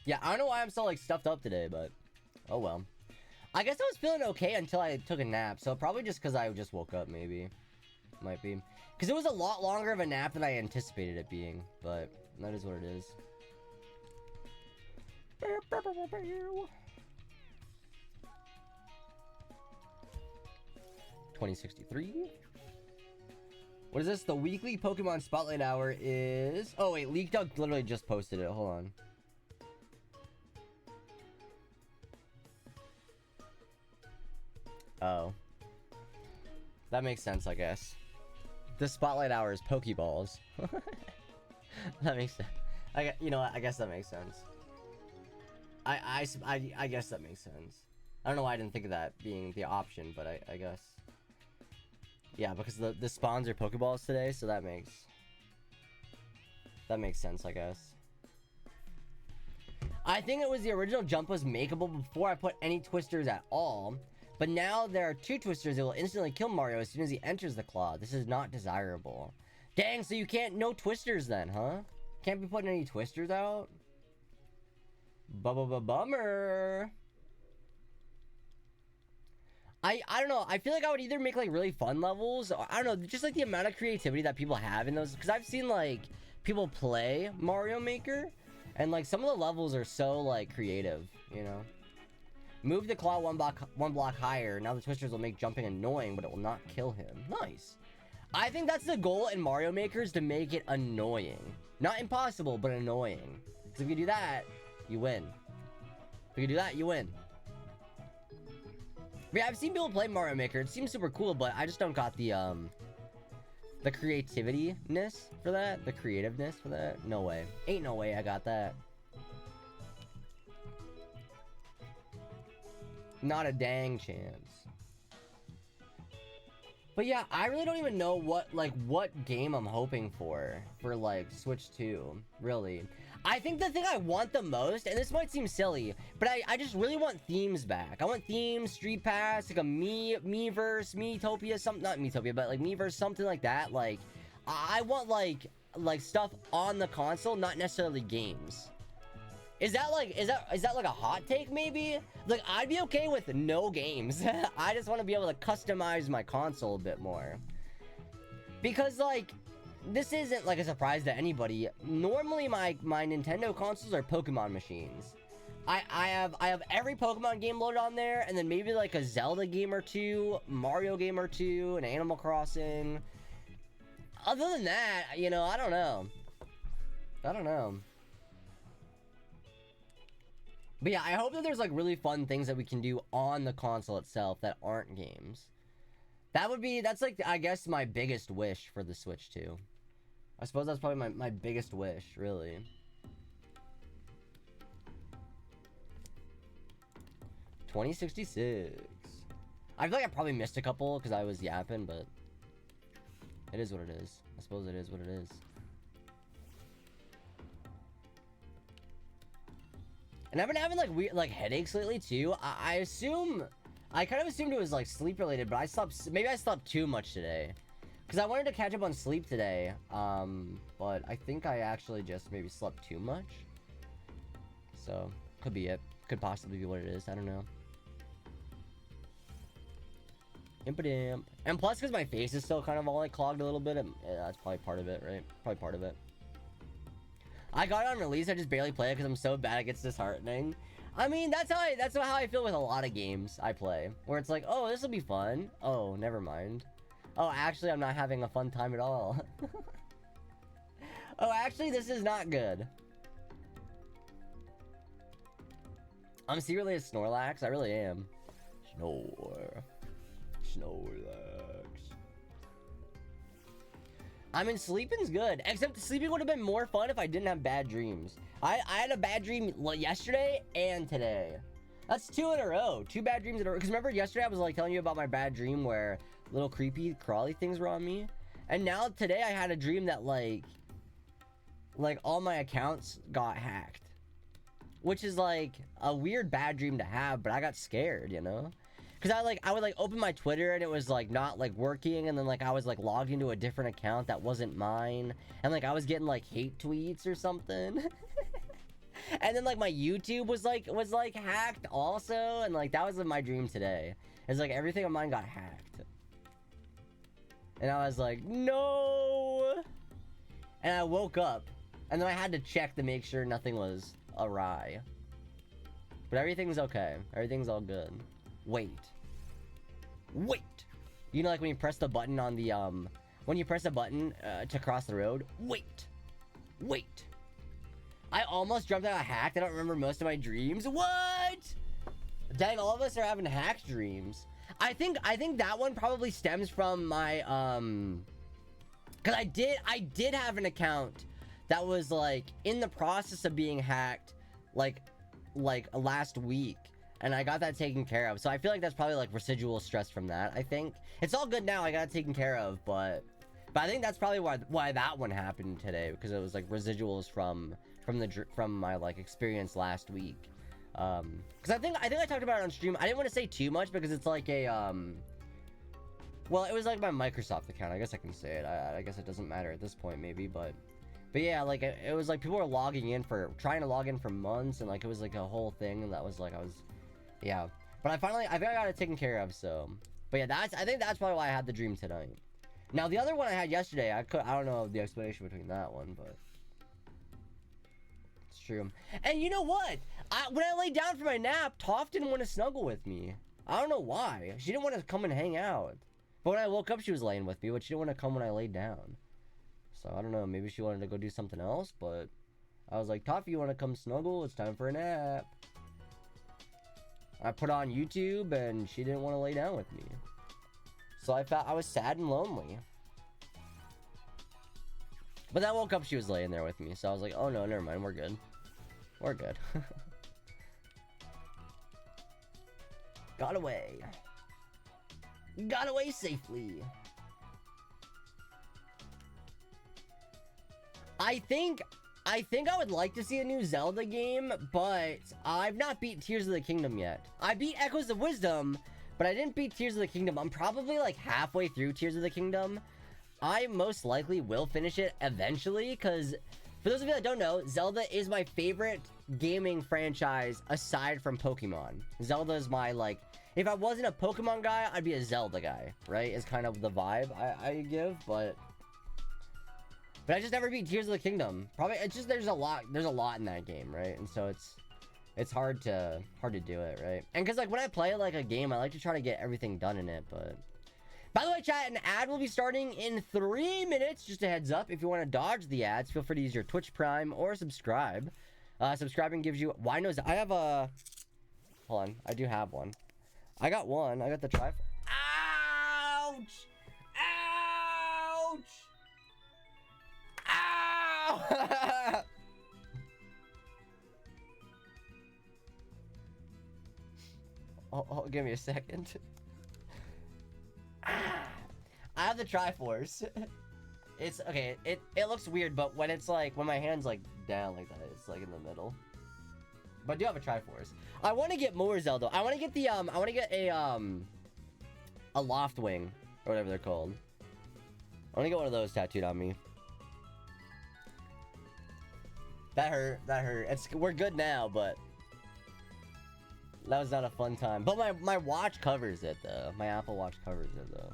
Yeah, I don't know why I'm so like stuffed up today, but oh well. I guess I was feeling okay until I took a nap, so probably just because I just woke up, maybe. Might be. Because it was a lot longer of a nap than I anticipated it being, but that is what it is. 2063. What is this? The weekly Pokemon Spotlight Hour is... Oh, wait. Leak Dog literally just posted it. Hold on. Oh. That makes sense, I guess. The Spotlight Hour is Pokeballs. That makes sense. You know what? I guess that makes sense. I guess that makes sense. I don't know why I didn't think of that being the option, but I guess. Yeah, because the spawns are Pokeballs today, so that makes sense, I guess. I think it was the original jump was makeable before I put any twisters at all, but now there are 2 twisters that will instantly kill Mario as soon as he enters the claw. This is not desirable. Dang, so you can't, no twisters then, huh? Can't be putting any twisters out? Bummer. I don't know. I feel like I would either make like really fun levels, or I don't know, just like the amount of creativity that people have in those. Because I've seen like people play Mario Maker, and like some of the levels are so like creative, you know. Move the claw one block higher. Now the twisters will make jumping annoying, but it will not kill him. Nice. I think that's the goal in Mario Maker, is to make it annoying. Not impossible, but annoying. Because if you do that, you win. If you do that, you win. But yeah, I've seen people play Mario Maker. It seems super cool, but I just don't got the creativity-ness for that. The creativeness for that. No way. Ain't no way I got that. Not a dang chance. But yeah, I really don't even know what game I'm hoping for like Switch 2, really. I think the thing I want the most, and this might seem silly, but I just really want themes back. I want themes, Street Pass, like a Miiverse, Miitopia, something, not Miitopia, but like Miiverse, something like that. Like, I want like stuff on the console, not necessarily games. Is that like a hot take maybe? Like, I'd be okay with no games. I just want to be able to customize my console a bit more. Because like, this isn't like a surprise to anybody. Normally my Nintendo consoles are Pokemon machines. I have every Pokemon game loaded on there, and then maybe like a Zelda game or two, Mario game or two, and Animal Crossing. Other than that, you know, I don't know. But yeah, I hope that there's like really fun things that we can do on the console itself that aren't games. That's like, I guess, my biggest wish for the Switch 2. I suppose that's probably my biggest wish, really. $20.66. I feel like I probably missed a couple because I was yapping, but it is what it is. I suppose it is what it is. And I've been having like weird headaches lately too. I kind of assumed it was like sleep related, but maybe I slept too much today. Because I wanted to catch up on sleep today, but I think I actually just maybe slept too much. So, could be it. Could possibly be what it is, I don't know. Impidimp. And plus, because my face is still kind of all like clogged a little bit, that's probably part of it, right? Probably part of it. I got it on release, I just barely play it because I'm so bad it gets disheartening. I mean, that's how I feel with a lot of games I play. Where it's like, oh, this will be fun. Oh, never mind. Oh, actually, I'm not having a fun time at all. Oh, actually, this is not good. I'm secretly a Snorlax. I really am. Snorlax. I mean, sleeping's good. Except sleeping would have been more fun if I didn't have bad dreams. I had a bad dream yesterday and today. That's 2 in a row. 2 bad dreams in a row. Because remember yesterday I was like telling you about my bad dream where little creepy crawly things were on me. And now today I had a dream that like all my accounts got hacked. Which is like a weird bad dream to have, but I got scared, you know? Because I would like open my Twitter and it was like not like working, and then like I was like logged into a different account that wasn't mine, and like I was getting like hate tweets or something. And then like my YouTube was like hacked also, and like that was my dream today. It's like everything on mine got hacked. And I was like, no. And I woke up, and then I had to check to make sure nothing was awry. But everything's okay. Everything's all good. Wait. You know, like when you press the button on the when you press a button to cross the road. Wait. I almost jumped out of hacked. I don't remember most of my dreams. What? Dang, all of us are having hacked dreams. I think that one probably stems from my because I did have an account that was like in the process of being hacked like last week, and I got that taken care of. So I feel like that's probably like residual stress from that. I think it's all good now. I got it taken care of, but I think that's probably why that one happened today, because it was like residuals from my like experience last week. Because I think I talked about it on stream. I didn't want to say too much because it's like a well, it was like my Microsoft account. I guess I can say it. I guess it doesn't matter at this point, maybe, but yeah, like it was like people were trying to log in for months, and like it was like a whole thing, and that was like yeah. But I think I got it taken care of. So, but yeah, I think that's probably why I had the dream tonight. Now the other one I had yesterday, I don't know the explanation between that one, but it's true. And you know what? When I laid down for my nap, Toph didn't want to snuggle with me. I don't know why. She didn't want to come and hang out. But when I woke up, she was laying with me, but she didn't want to come when I laid down. So I don't know. Maybe she wanted to go do something else, but I was like, Toph, you want to come snuggle? It's time for a nap. I put on YouTube, and she didn't want to lay down with me. So I felt I was sad and lonely. But then I woke up, she was laying there with me. So I was like, oh no, never mind. We're good. We're good. Got away. Got away safely. I think I would like to see a new Zelda game, but I've not beat Tears of the Kingdom yet. I beat Echoes of Wisdom, but I didn't beat Tears of the Kingdom. I'm probably like halfway through Tears of the Kingdom. I most likely will finish it eventually, because for those of you that don't know, Zelda is my favorite gaming franchise aside from Pokemon. Zelda is my, like, if I wasn't a Pokemon guy, I'd be a Zelda guy, right? Is kind of the vibe I give, but I just never beat Tears of the Kingdom. Probably, it's just, there's a lot in that game, right? And so it's hard to do it, right? And because, like, when I play, like, a game, I like to try to get everything done in it, but... By the way, chat, an ad will be starting in 3 minutes. Just a heads up, if you want to dodge the ads, feel free to use your Twitch Prime or subscribe. Subscribing gives you... Why knows... I have a... Hold on, I do have one. I got one. I got the Ouch! Ouch! Ow! Oh, give me a second. I have the Triforce. It's okay. It looks weird, but when it's like when my hand's like down like that, it's like in the middle. But I do have a Triforce. I want to get more Zelda. I want to get the I want to get a Loft Wing or whatever they're called. I want to get one of those tattooed on me. That hurt. That hurt. We're good now, but that was not a fun time. But my watch covers it though. My Apple Watch covers it though.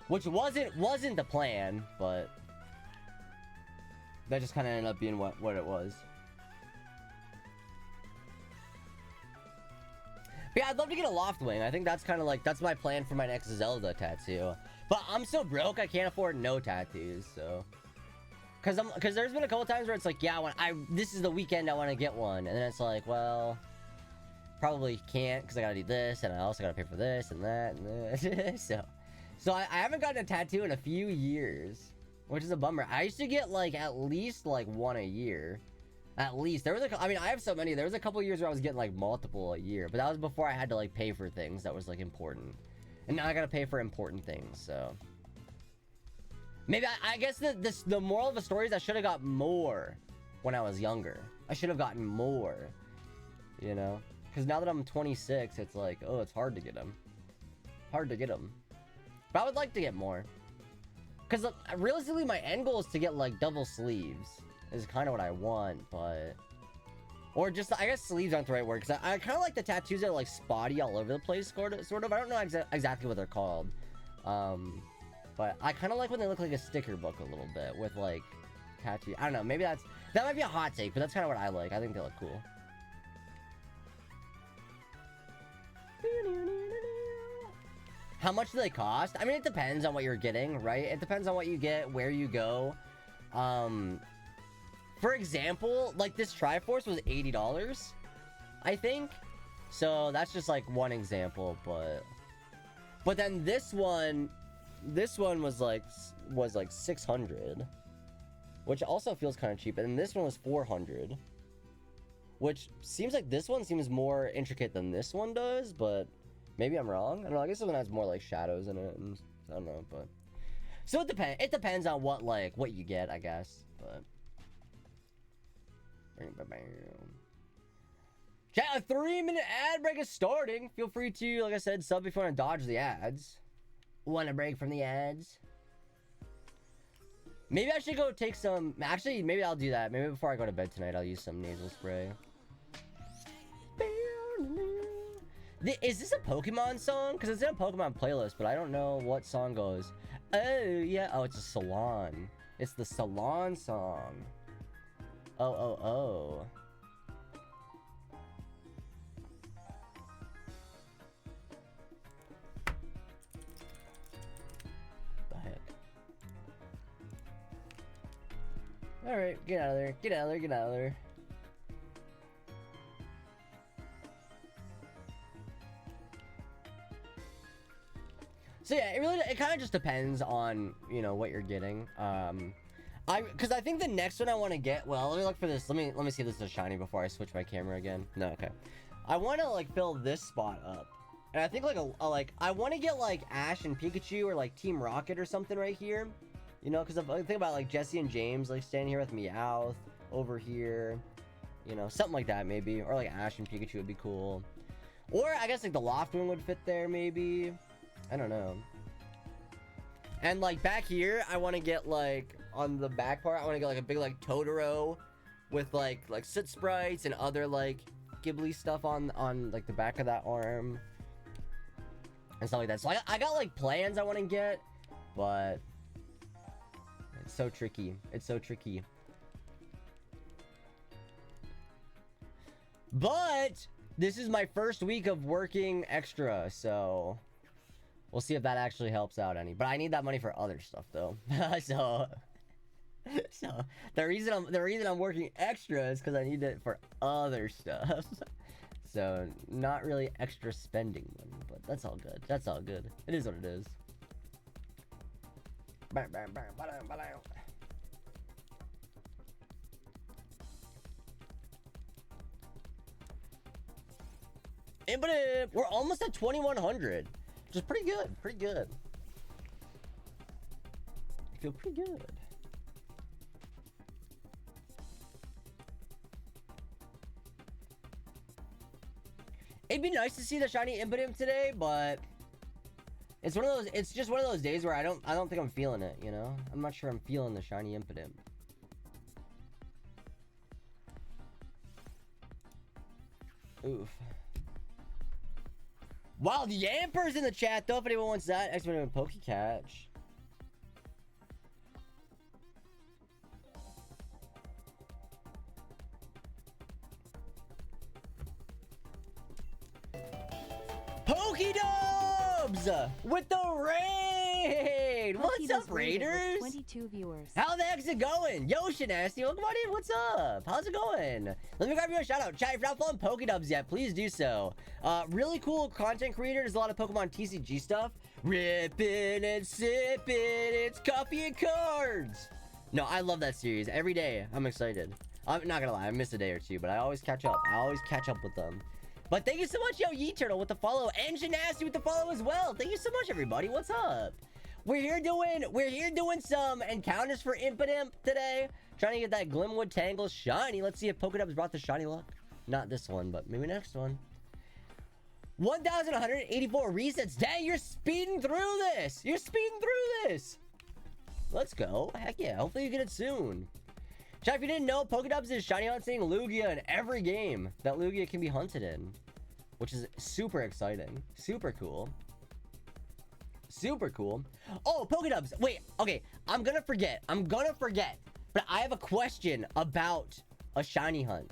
Which wasn't the plan, but that just kind of ended up being what it was. But yeah, I'd love to get a Loft Wing. I think that's kind of like, that's my plan for my next Zelda tattoo. But I'm so broke, I can't afford no tattoos, so. Cause there's been a couple times where it's like, yeah, this is the weekend I want to get one, and then it's like, well, probably can't because I gotta do this, and I also gotta pay for this and that and this. So I haven't gotten a tattoo in a few years, which is a bummer. I used to get like at least like one a year, at least. There was I mean, I have so many. There was a couple years where I was getting like multiple a year, but that was before I had to like pay for things that was like important, and now I gotta pay for important things. So maybe I guess the moral of the story is I should have got more when I was younger. I should have gotten more, you know, because now that I'm 26, it's like, oh, it's hard to get them. Hard to get them. But I would like to get more. Because realistically, my end goal is to get, like, double sleeves. Is kind of what I want, but... Or just, I guess sleeves aren't the right word. Because I kind of like the tattoos that are, like, spotty all over the place, sort of. I don't know exactly what they're called. But I kind of like when they look like a sticker book a little bit. With, like, tattoo. I don't know. Maybe that might be a hot take, but that's kind of what I like. I think they look cool. How much do they cost? I mean, it depends on what you're getting, right? It depends on what you get, where you go. For example, like this Triforce was $80, I think. So that's just like one example, but then this one was like 600, which also feels kind of cheap. And this one was 400, which seems like this one seems more intricate than this one does, but maybe I'm wrong. I don't know. I guess this one has more like shadows in it, and I don't know, but so it depends on what you get, I guess. But chat, a 3-minute ad break is starting. Feel free to, like I said, sub if you want to dodge the ads. Want a break from the ads? Maybe I should go take some. Actually, maybe I'll do that. Maybe before I go to bed tonight, I'll use some nasal spray. Is this a Pokemon song? Because it's in a Pokemon playlist, but I don't know what song goes. Oh, yeah. Oh, it's a Salon. It's the Salon song. Oh. The heck? Alright, get out of there. Get out of there. Get out of there. So yeah, it kind of just depends on, you know, what you're getting. Because I think the next one I want to get, well, let me look for this. Let me see if this is a shiny before I switch my camera again. No, okay. I want to like fill this spot up. And I think like like I want to get like Ash and Pikachu or like Team Rocket or something right here. You know, because I think about like Jesse and James like standing here with Meowth over here. You know, something like that maybe. Or like Ash and Pikachu would be cool. Or I guess like the Loftwing would fit there maybe. I don't know. And like back here, I want to get like on the back part, I want to get like a big like Totoro with like soot sprites and other like Ghibli stuff on like the back of that arm and stuff like that. So I got like plans I want to get, but it's so tricky. It's so tricky. But this is my first week of working extra, so we'll see if that actually helps out any. But I need that money for other stuff though. so the reason I'm working extra is because I need it for other stuff. So not really extra spending money, but that's all good. That's all good. It is what it is. Impidimp! We're almost at 2100, which is pretty good. Pretty good. I feel pretty good. It'd be nice to see the shiny Impidimp today, but it's one of those. It's just one of those days where I don't think I'm feeling it. You know, I'm not sure I'm feeling the shiny Impidimp. Oof. Wow, the Yamper's in the chat though. If anyone wants that, X-Men Pokecatch. Pokedubs with the raid. What's up, Raiders? 22 viewers. How the heck's it going? Yo, Shanasty, welcome on in. What's up? How's it going? Let me grab you a shout out. Chat, if you're not following Pokedubs yet, please do so. Really cool content creator. There's a lot of Pokemon TCG stuff. Ripping and sipping. It's coffee and cards. No, I love that series. Every day, I'm excited. I'm not gonna lie, I missed a day or two, but I always catch up. I always catch up with them. But thank you so much, yo, Yeet Turtle with the follow, and Shanasty with the follow as well. Thank you so much, everybody. What's up? We're here doing some encounters for Impidimp today. Trying to get that Glimwood Tangle shiny. Let's see if Pokedubs brought the shiny luck. Not this one, but maybe next one. 1,184 resets. Dang, you're speeding through this. You're speeding through this. Let's go. Heck yeah. Hopefully you get it soon. Chat, if you didn't know, Pokedubs is shiny hunting Lugia in every game that Lugia can be hunted in, which is super exciting. Super cool. Super cool. Oh, Pokedubs. Wait, okay. I'm gonna forget. But I have a question about a shiny hunt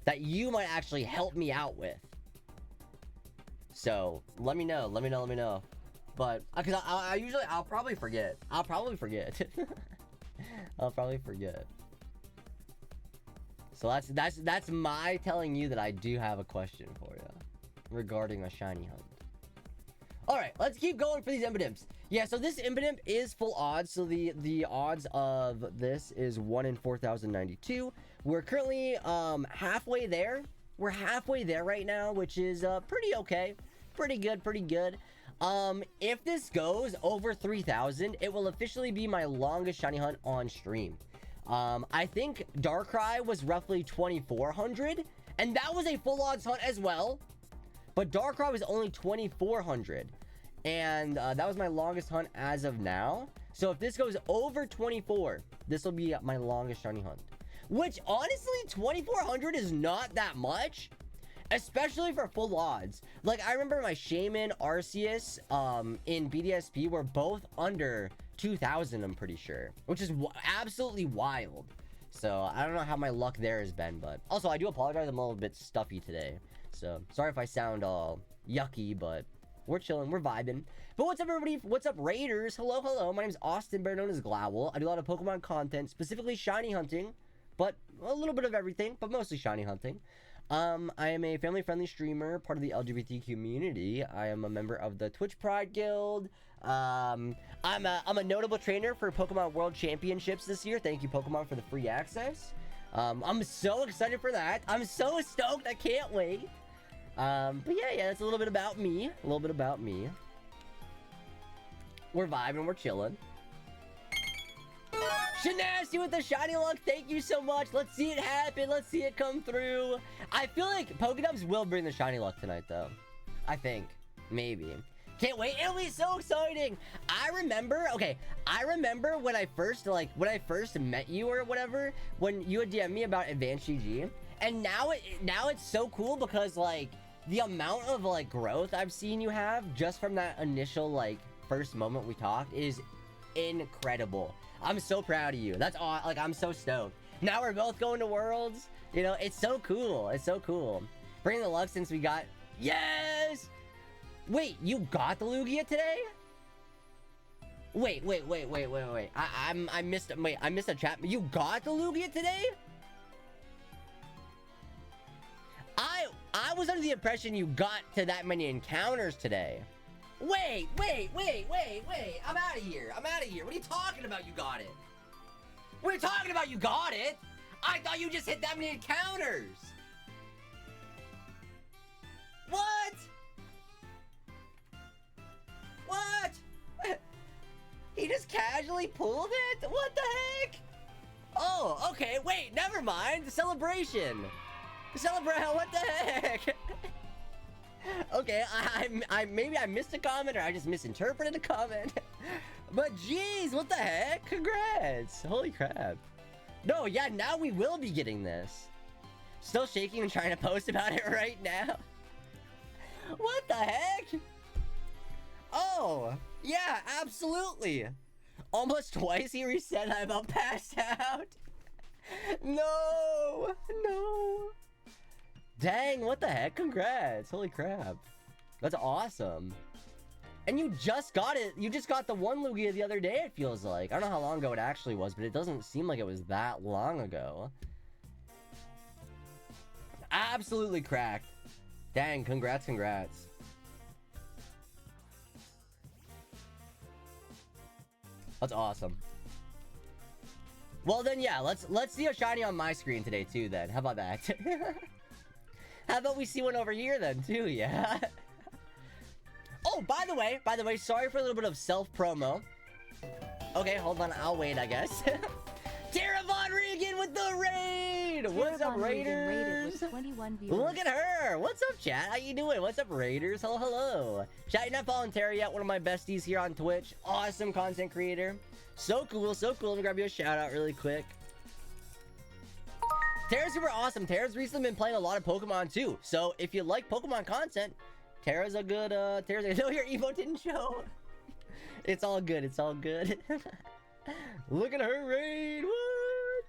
that you might actually help me out with. So, let me know. But, because I'll probably forget. I'll probably forget. So that's my telling you that I do have a question for you regarding a shiny hunt. Alright, let's keep going for these Impidimps. Yeah, so this Impidimp is full odds. So the odds of this is 1 in 4,092. We're currently halfway there. We're halfway there right now, which is pretty okay. Pretty good. If this goes over 3,000, it will officially be my longest shiny hunt on stream. I think Darkrai was roughly 2,400, and that was a full odds hunt as well. But Darkrai was only 2,400, and that was my longest hunt as of now. So if this goes over 24, this will be my longest shiny hunt. Which, honestly, 2,400 is not that much, especially for full odds. Like, I remember my Shaman, Arceus, in BDSP were both under 2,000, I'm pretty sure, which is absolutely wild. So I don't know how my luck there has been, but also I do apologize, I'm a little bit stuffy today, so sorry if I sound all yucky, but we're chilling, we're vibing. But what's up, everybody? What's up, Raiders? Hello. My name is Austin, better known as Glowl. I do a lot of Pokemon content, specifically shiny hunting, but a little bit of everything, but mostly shiny hunting. I am a family-friendly streamer, part of the LGBT community. I am a member of the Twitch Pride Guild. I'm a notable trainer for Pokemon World Championships this year. Thank you, Pokemon, for the free access. I'm so excited for that. I'm so stoked. I can't wait. But yeah, that's a little bit about me. A little bit about me. We're vibing. We're chilling. Shanasty with the shiny luck, thank you so much. Let's see it happen. Let's see it come through. I feel like Pokédubs will bring the shiny luck tonight, though. I think. Maybe. Can't wait. It'll be so exciting. I remember when I first, met you or whatever, when you had DM'd me about Advanced GG. And now it's so cool because, like, the amount of, like, growth I've seen you have just from that initial, like, first moment we talked is incredible. I'm so proud of you. That's all. Like, I'm so stoked. Now we're both going to Worlds. You know, it's so cool. It's so cool. Bring the luck since we got... Yes! Wait, you got the Lugia today? Wait. I missed... Wait, I missed a chat. You got the Lugia today? I was under the impression you got to that many encounters today. Wait. I'm out of here. What are you talking about? You got it. What are you talking about? You got it? I thought you just hit that many encounters. What? He just casually pulled it? What the heck? Oh, okay. Wait, never mind. The celebration. What the heck? Okay, maybe I missed a comment or I just misinterpreted a comment. But geez, what the heck? Congrats. Holy crap. No, yeah, now we will be getting this. Still shaking and trying to post about it right now. What the heck? Oh, yeah, absolutely. Almost twice he reset. I about passed out. No. Dang, what the heck? Congrats. Holy crap. That's awesome. And you just got it. You just got the one Lugia the other day, it feels like. I don't know how long ago it actually was, but it doesn't seem like it was that long ago. Absolutely cracked. Dang, congrats. That's awesome. Well then, yeah, let's see a shiny on my screen today too then. How about that? How about we see one over here then too, yeah? Oh, by the way, sorry for a little bit of self-promo. Okay, hold on, I'll wait, I guess. Tara Von Regan with the raid! What's up, Raiders? Look at her! What's up, chat? How you doing? What's up, Raiders? Hello. Chat, you're not following Tara yet, one of my besties here on Twitch. Awesome content creator. So cool. Let me grab you a shout out really quick. Tara's super awesome. Tara's recently been playing a lot of Pokemon too. So if you like Pokemon content, Tara's a good, no, your emote didn't show. It's all good. Look at her raid. What?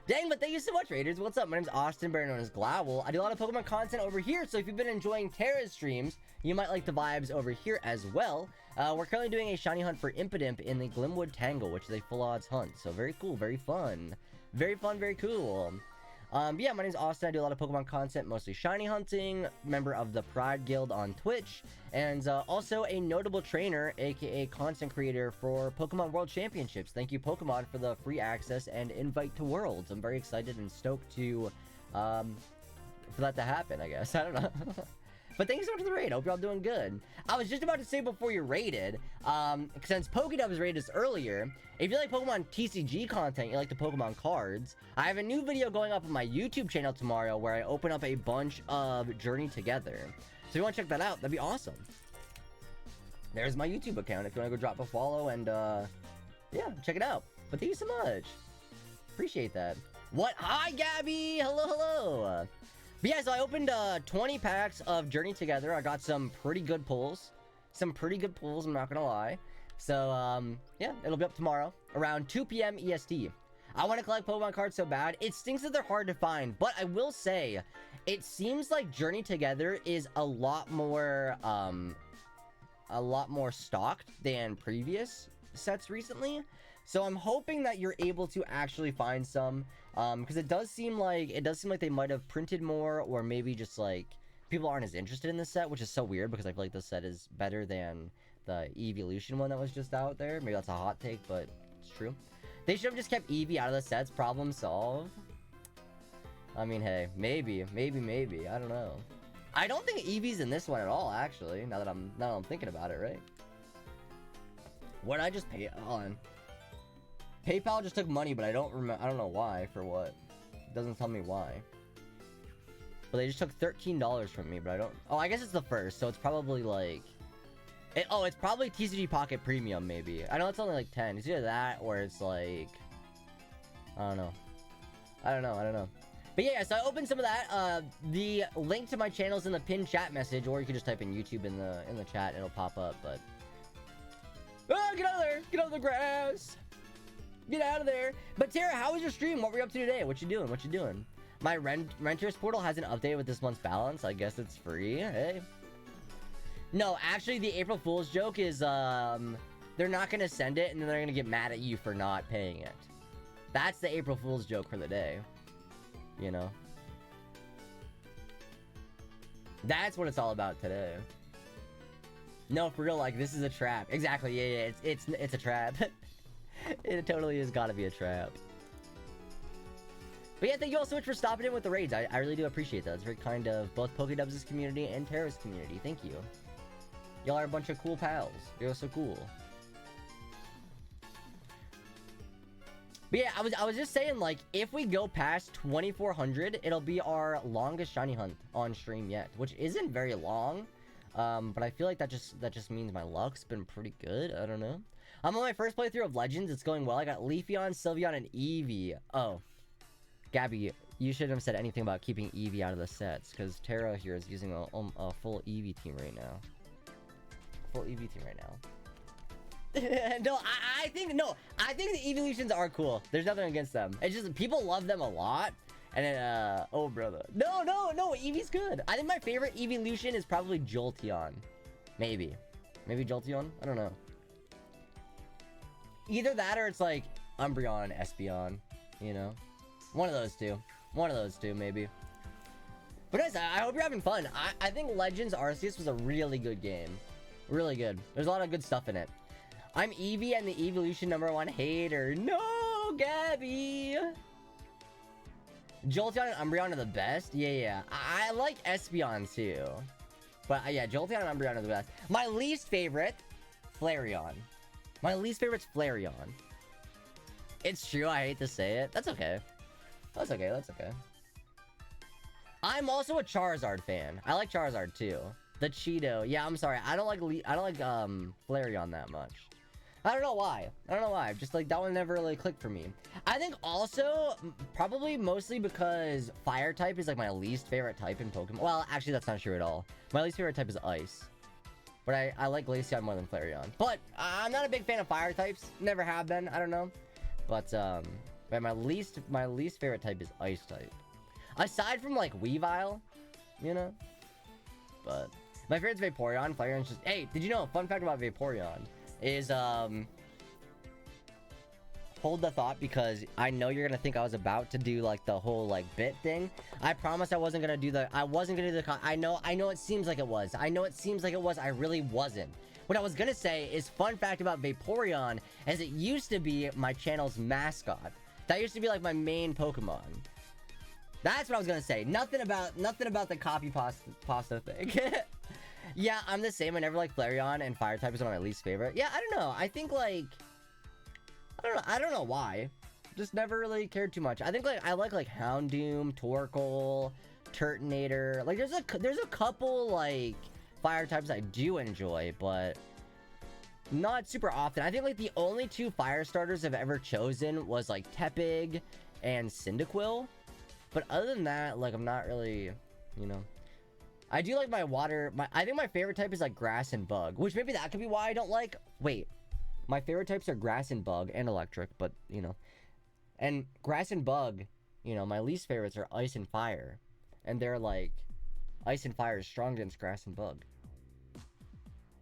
Dang, but thank you so much, Raiders. What's up? My name's Austin, better known as Glavel. I do a lot of Pokemon content over here, so if you've been enjoying Tara's streams, you might like the vibes over here as well. We're currently doing a shiny hunt for Impidimp in the Glimwood Tangle, which is a full odds hunt. So very cool, very fun. Very cool. Yeah, my name's Austin. I do a lot of Pokemon content, mostly shiny hunting, member of the Pride Guild on Twitch, and also a notable trainer, aka content creator for Pokemon World Championships. Thank you, Pokemon, for the free access and invite to Worlds. I'm very excited and stoked to, for that to happen, I guess. I don't know. But thank you so much for the raid. I hope you're all doing good. I was just about to say before you raided, since Pokédubs raided us earlier, if you like Pokemon TCG content, you like the Pokemon cards, I have a new video going up on my YouTube channel tomorrow where I open up a bunch of Journey Together. So if you want to check that out, that'd be awesome. There's my YouTube account if you want to go drop a follow and, yeah, check it out. But thank you so much. Appreciate that. What? Hi, Gabby! Hello! But yeah, so I opened 20 packs of Journey Together. I got some pretty good pulls. I'm not gonna lie. So, yeah, it'll be up tomorrow around 2 p.m. EST. I want to collect Pokemon cards so bad. It stinks that they're hard to find, but I will say, it seems like Journey Together is a lot more stocked than previous sets recently. So I'm hoping that you're able to actually find some, because it does seem like they might have printed more, or maybe just like people aren't as interested in this set, which is so weird because I feel like this set is better than the evolution one that was just out there. Maybe that's a hot take, but it's true. They should have just kept Eevee out of the sets. Problem solved. I mean, hey, maybe. I don't know. I don't think Eevee's in this one at all, actually. Now that I'm thinking about it, right? What did I just pay on? PayPal just took money, but I don't know why. For what? It doesn't tell me why. But they just took $13 from me, but I don't... Oh, I guess it's the first, so it's probably like... it's probably TCG Pocket Premium, maybe. I know it's only like 10. It's either that, or it's like... I don't know. But yeah, so I opened some of that. The link to my channel is in the pinned chat message, or you can just type in YouTube in the chat, and it'll pop up, but... Oh, get out of there! Get out of the grass! Get out of there! But Tara, how was your stream? What were you up to today? What you doing? My renters portal hasn't updated with this month's balance. I guess it's free. Hey. No, actually, the April Fool's joke is, they're not gonna send it, and then they're gonna get mad at you for not paying it. That's the April Fool's joke for the day. You know? That's what it's all about today. No, for real, like, this is a trap. Exactly, yeah, it's a trap. It totally has gotta be a trap. But yeah, thank you all so much for stopping in with the raids. I really do appreciate that. It's very kind of both Pokedubs' community and Terra's community. Thank you. Y'all are a bunch of cool pals. You're so cool. But yeah, I was just saying, like, if we go past 2400, it'll be our longest shiny hunt on stream yet, which isn't very long. But I feel like that just means my luck's been pretty good. I don't know. I'm on my first playthrough of Legends. It's going well. I got Leafeon, Sylveon, and Eevee. Oh. Gabby, you shouldn't have said anything about keeping Eevee out of the sets, because Terra here is using a full Eevee team right now. Full Eevee team right now. No, I think the evolutions are cool. There's nothing against them. It's just people love them a lot. And then, oh brother. No, Eevee's good. I think my favorite evolution is probably Jolteon. Maybe Jolteon? I don't know. Either that or it's like Umbreon, Espeon, you know? One of those two, maybe. But guys, I hope you're having fun. I think Legends Arceus was a really good game. Really good. There's a lot of good stuff in it. I'm Eevee and the evolution #1 hater. No, Gabby! Jolteon and Umbreon are the best? Yeah. I like Espeon too. But yeah, Jolteon and Umbreon are the best. My least favorite, Flareon. My least favorite's Flareon. It's true, I hate to say it. That's okay. That's okay. I'm also a Charizard fan. I like Charizard too. The Cheeto. Yeah, I'm sorry. I don't like Flareon that much. I don't know why. Just like that one never really clicked for me. I think also probably mostly because fire type is like my least favorite type in Pokemon. Well, actually that's not true at all. My least favorite type is ice. But I like Glaceon more than Flareon. But I'm not a big fan of fire types. Never have been. I don't know. But my least favorite type is ice type. Aside from like Weavile, you know. But my favorite's Vaporeon. Flareon's just... Hey, did you know, fun fact about Vaporeon is, hold the thought, because I know you're gonna think I was about to do, like, the whole, like, bit thing. I promise I wasn't gonna do the... I know it seems like it was. I really wasn't. What I was gonna say is, fun fact about Vaporeon, is it used to be my channel's mascot. That used to be, like, my main Pokemon. That's what I was gonna say. Nothing about the copy pasta thing. Yeah, I'm the same. I never liked Flareon, and Fire type is one of my least favorite. Yeah, I don't know. I think, like... I don't know why. Just never really cared too much. I think, like, I like Houndoom, Torkoal, Turtonator. Like, there's a couple, like, fire types I do enjoy, but... not super often. I think, like, the only two fire starters I've ever chosen was, like, Tepig and Cyndaquil. But other than that, like, I'm not really, you know... I do like my water... I think my favorite type is, like, grass and bug. Which maybe that could be why I don't like... Wait. My favorite types are grass and bug and electric, but, you know. And grass and bug, you know, my least favorites are ice and fire. And they're, like... ice and fire is strong against grass and bug.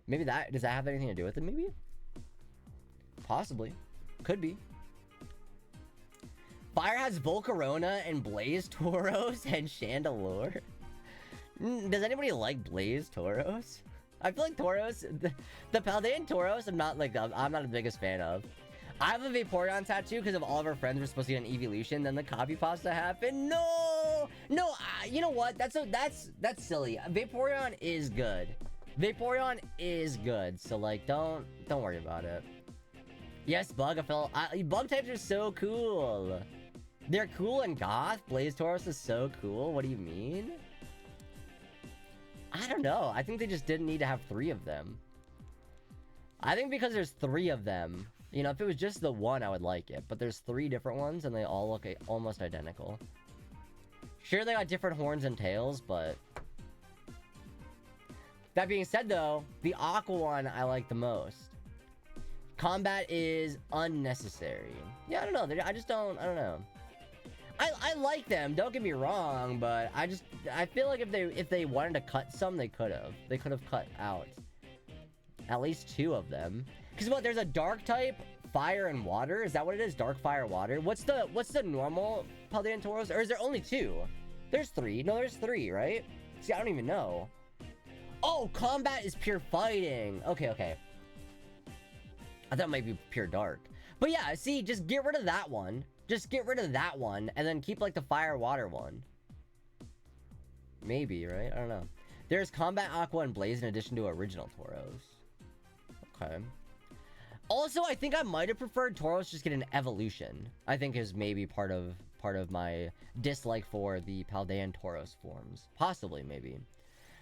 Maybe that... Does that have anything to do with it, maybe? Possibly. Could be. Fire has Volcarona and Blaze Tauros and Chandelure. Does anybody like Blaze Tauros? I feel like Tauros, the Paldean Tauros, I'm not the biggest fan of. I have a Vaporeon tattoo because of all of our friends were supposed to get an evolution, then the copy pasta happened. No, you know what? That's silly. Vaporeon is good. Vaporeon is good. So like, don't worry about it. Yes, Bug. Bug types are so cool. They're cool and goth. Blaze Tauros is so cool. What do you mean? I don't know. I think they just didn't need to have 3 of them. I think because there's 3 of them. You know, if it was just the one, I would like it. But there's 3 different ones, and they all look almost identical. Sure, they got different horns and tails, but... That being said, though, the Aqua one I like the most. Combat is unnecessary. Yeah, I don't know. I don't know. I like them, don't get me wrong, but I feel like if they wanted to cut some, they could have. They could have cut out at least 2 of them. Because what, there's a dark type, fire and water? Is that what it is? Dark, fire, water? What's the normal Paldean Tauros? Or is there only 2? There's 3. No, there's 3, right? See, I don't even know. Oh, combat is pure fighting. Okay. I thought it might be pure dark. But yeah, see, just get rid of that one. Just get rid of that one, and then keep, like, the fire water one. Maybe, right? I don't know. There's Combat Aqua and Blaze in addition to original Tauros. Okay. Also, I think I might have preferred Tauros just get an evolution. I think is maybe part of my dislike for the Paldean Tauros forms. Possibly, maybe.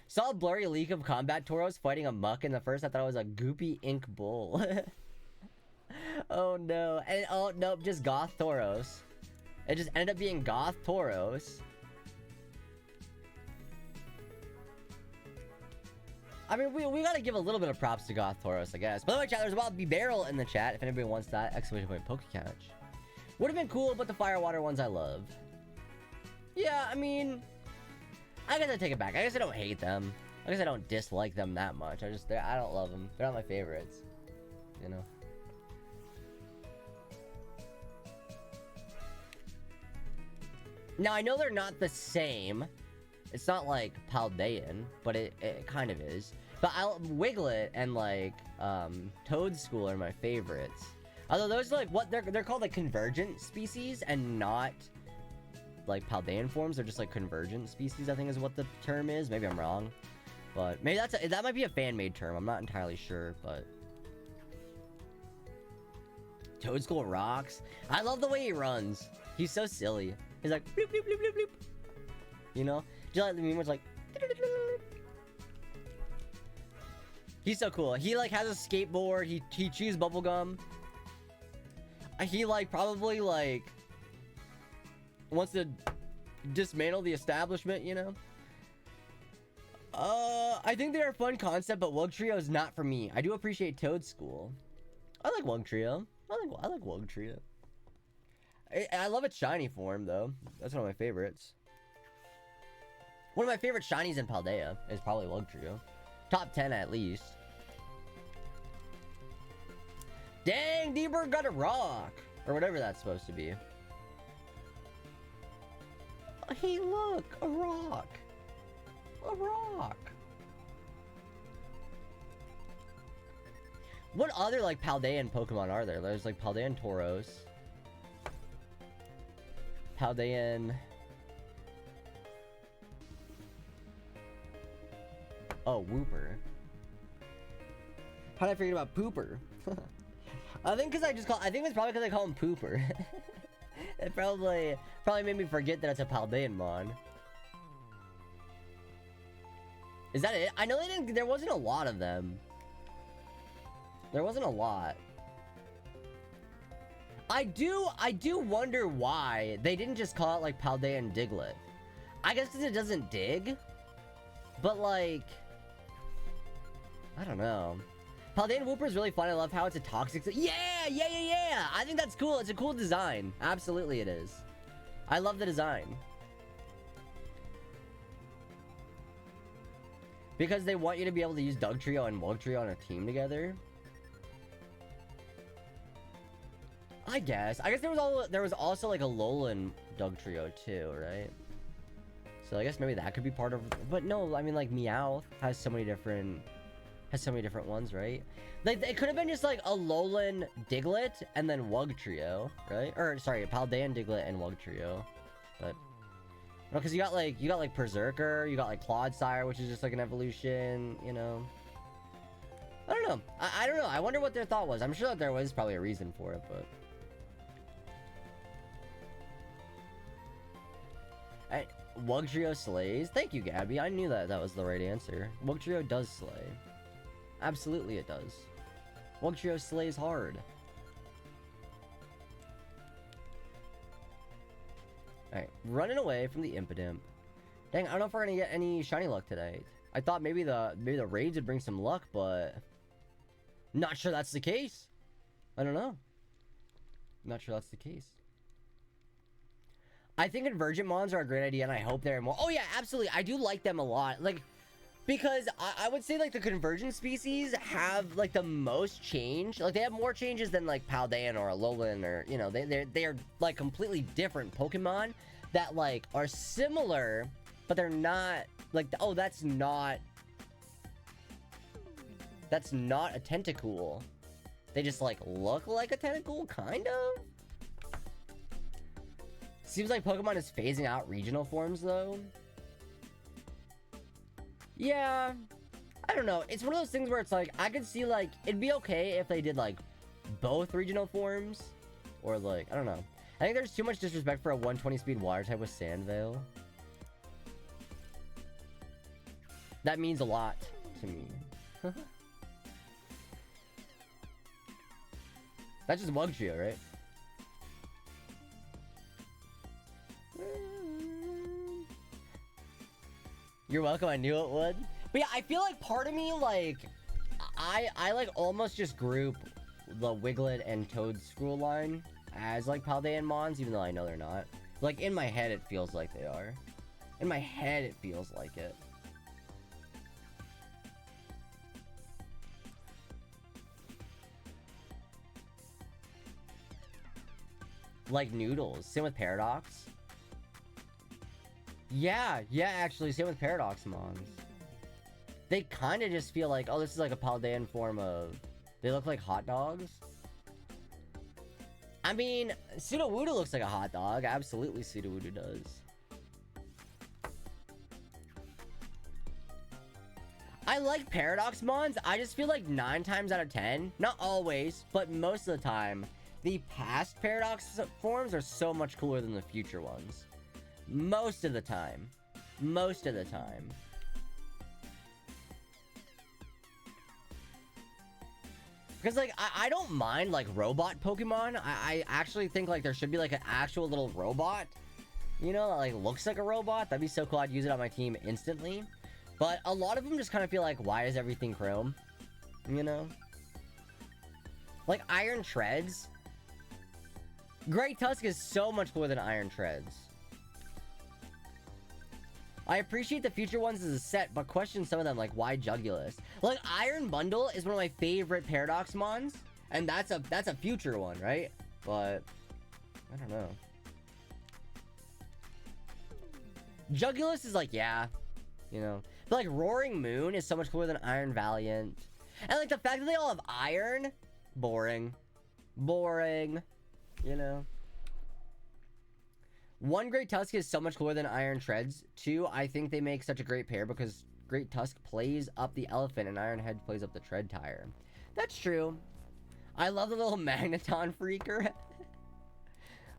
Saw a blurry leak of Combat Tauros fighting a muck in the first. I thought it was a goopy ink bull. Oh no. And oh nope, just Goth Tauros. It just ended up being Goth Tauros. I mean, we gotta give a little bit of props to Goth Tauros, I guess. By the way, chat, there's about to be Barrel in the chat if anybody wants that. Exclamation point Pokecatch. Would have been cool, but the fire water ones I love. Yeah, I mean, I guess I take it back. I guess I don't hate them. I guess I don't dislike them that much. I don't love them. They're not my favorites. You know? Now, I know they're not the same. It's not like Paldean, but it kind of is. But Wiglet and like Toadschool are my favorites. Although those are like what they're called like convergent species and not like Paldean forms. They're just like convergent species, I think is what the term is. Maybe I'm wrong. But maybe that might be a fan-made term. I'm not entirely sure, but Toadschool rocks. I love the way he runs. He's so silly. He's like bloop bloop bloop bloop bloop. You know? Do you like the meme where it's like he's so cool. He like has a skateboard, he chews bubblegum. He like probably like wants to dismantle the establishment, you know? I think they're a fun concept, but Wug Trio is not for me. I do appreciate Toadschool. I like Wug Trio. I like Wug Trio. I love its shiny form, though. That's one of my favorites. One of my favorite shinies in Paldea is probably Wug Trio. Top 10 at least. Dang, D-Bird got a rock! Or whatever that's supposed to be. Oh, hey, look! A rock! A rock! What other, like, Paldean Pokemon are there? There's, like, Paldean Tauros. Paldean... Oh, Wooper. How did I forget about Pooper? I think it's probably because I call him Pooper. It probably made me forget that it's a Paldean mon. Is that it? I know there wasn't a lot of them. There wasn't a lot. I do wonder why they didn't just call it like Paldean Diglett. I guess because it doesn't dig. But like, I don't know. Paldean Wooper is really fun. I love how it's a toxic. Yeah. I think that's cool. It's a cool design. Absolutely it is. I love the design. Because they want you to be able to use Dugtrio and Wugtrio on a team together. I guess there was also like a Alolan Dugtrio too, right? So I guess maybe that could be part of. But no, I mean like Meowth has so many different Has so many different ones, right? Like, it could have been just like a Alolan Diglett and then Wugtrio, right? Or, sorry, Paldean Diglett and Wugtrio. But, no, because you got like Berserker, you got like Clodsire, which is just like an evolution, you know? I don't know. I don't know. I wonder what their thought was. I'm sure that there was probably a reason for it, but... Wugtrio slays? Thank you, Gabby. I knew that was the right answer. Wugtrio does slay. Absolutely it does. Wugtrio slays hard. Alright, running away from the Impidimp. Dang, I don't know if we're gonna get any shiny luck today. I thought maybe the raids would bring some luck, but... Not sure that's the case. I don't know. Not sure that's the case. I think Convergent Mons are a great idea, and I hope they're more... Oh yeah, absolutely. I do like them a lot. Like, because I would say, like, the Convergent species have, like, the most change. Like, they have more changes than, like, Paldean or Alolan or, you know, they're like, completely different Pokemon that, like, are similar, but they're not, like, oh, that's not a Tentacool. They just, like, look like a Tentacool, kind of? Seems like Pokemon is phasing out regional forms, though. Yeah. I don't know. It's one of those things where it's like, I could see, like, it'd be okay if they did, like, both regional forms. Or, like, I don't know. I think there's too much disrespect for a 120 speed water type with Sandveil. That means a lot to me. That's just Wugtrio, right? You're welcome, I knew it would. But yeah, I feel like part of me, like, I like almost just group the Wiglet and Toadstool line as like Paldean Mons, even though I know they're not. Like, in my head, it feels like they are. In my head, it feels like it. Like Noodles. Same with Paradox. Yeah, actually, same with Paradox Mons. They kind of just feel like, oh, this is like a Paldean form of... They look like hot dogs. I mean, Sudowoodo looks like a hot dog. Absolutely, Sudowoodo does. I like Paradox Mons. I just feel like 9 times out of 10, not always, but most of the time, the past Paradox forms are so much cooler than the future ones. Most of the time. Most of the time. Because, like, I don't mind, like, robot Pokemon. I actually think, like, there should be, like, an actual little robot. You know, that, like, looks like a robot. That'd be so cool. I'd use it on my team instantly. But a lot of them just kind of feel like, why is everything chrome? You know? Like, Iron Treads. Great Tusk is so much cooler than Iron Treads. I appreciate the future ones as a set, but question some of them, like, why Jugulus? Like, Iron Bundle is one of my favorite Paradox Mons, and that's a future one, right? But, I don't know. Jugulus is like, yeah, you know. But, like, Roaring Moon is so much cooler than Iron Valiant. And, like, the fact that they all have iron, boring. Boring, you know. 1, Great Tusk is so much cooler than Iron Treads. 2, I think they make such a great pair because Great Tusk plays up the elephant and Iron Head plays up the tread tire. That's true. I love the little Magneton Freaker.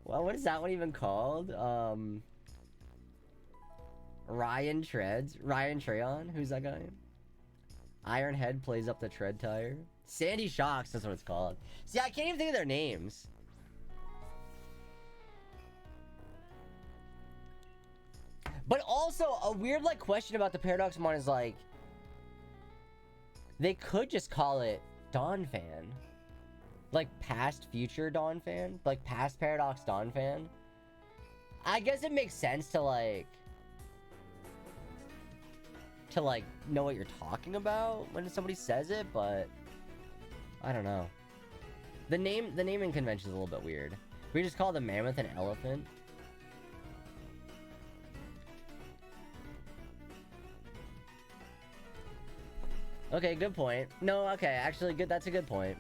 Well, what is that one even called? Ryan Treads. Ryan Treon? Who's that guy? Iron Head plays up the tread tire. Sandy Shocks, that's what it's called. See, I can't even think of their names. But also, a weird, like, question about the Paradox Mon is, like... They could just call it Donphan. Like, past future Donphan? Like, past Paradox Donphan? I guess it makes sense to, like... know what you're talking about when somebody says it, but... I don't know. The naming convention is a little bit weird. We just call the mammoth an elephant. Okay, good point. No, okay, actually, good. That's a good point.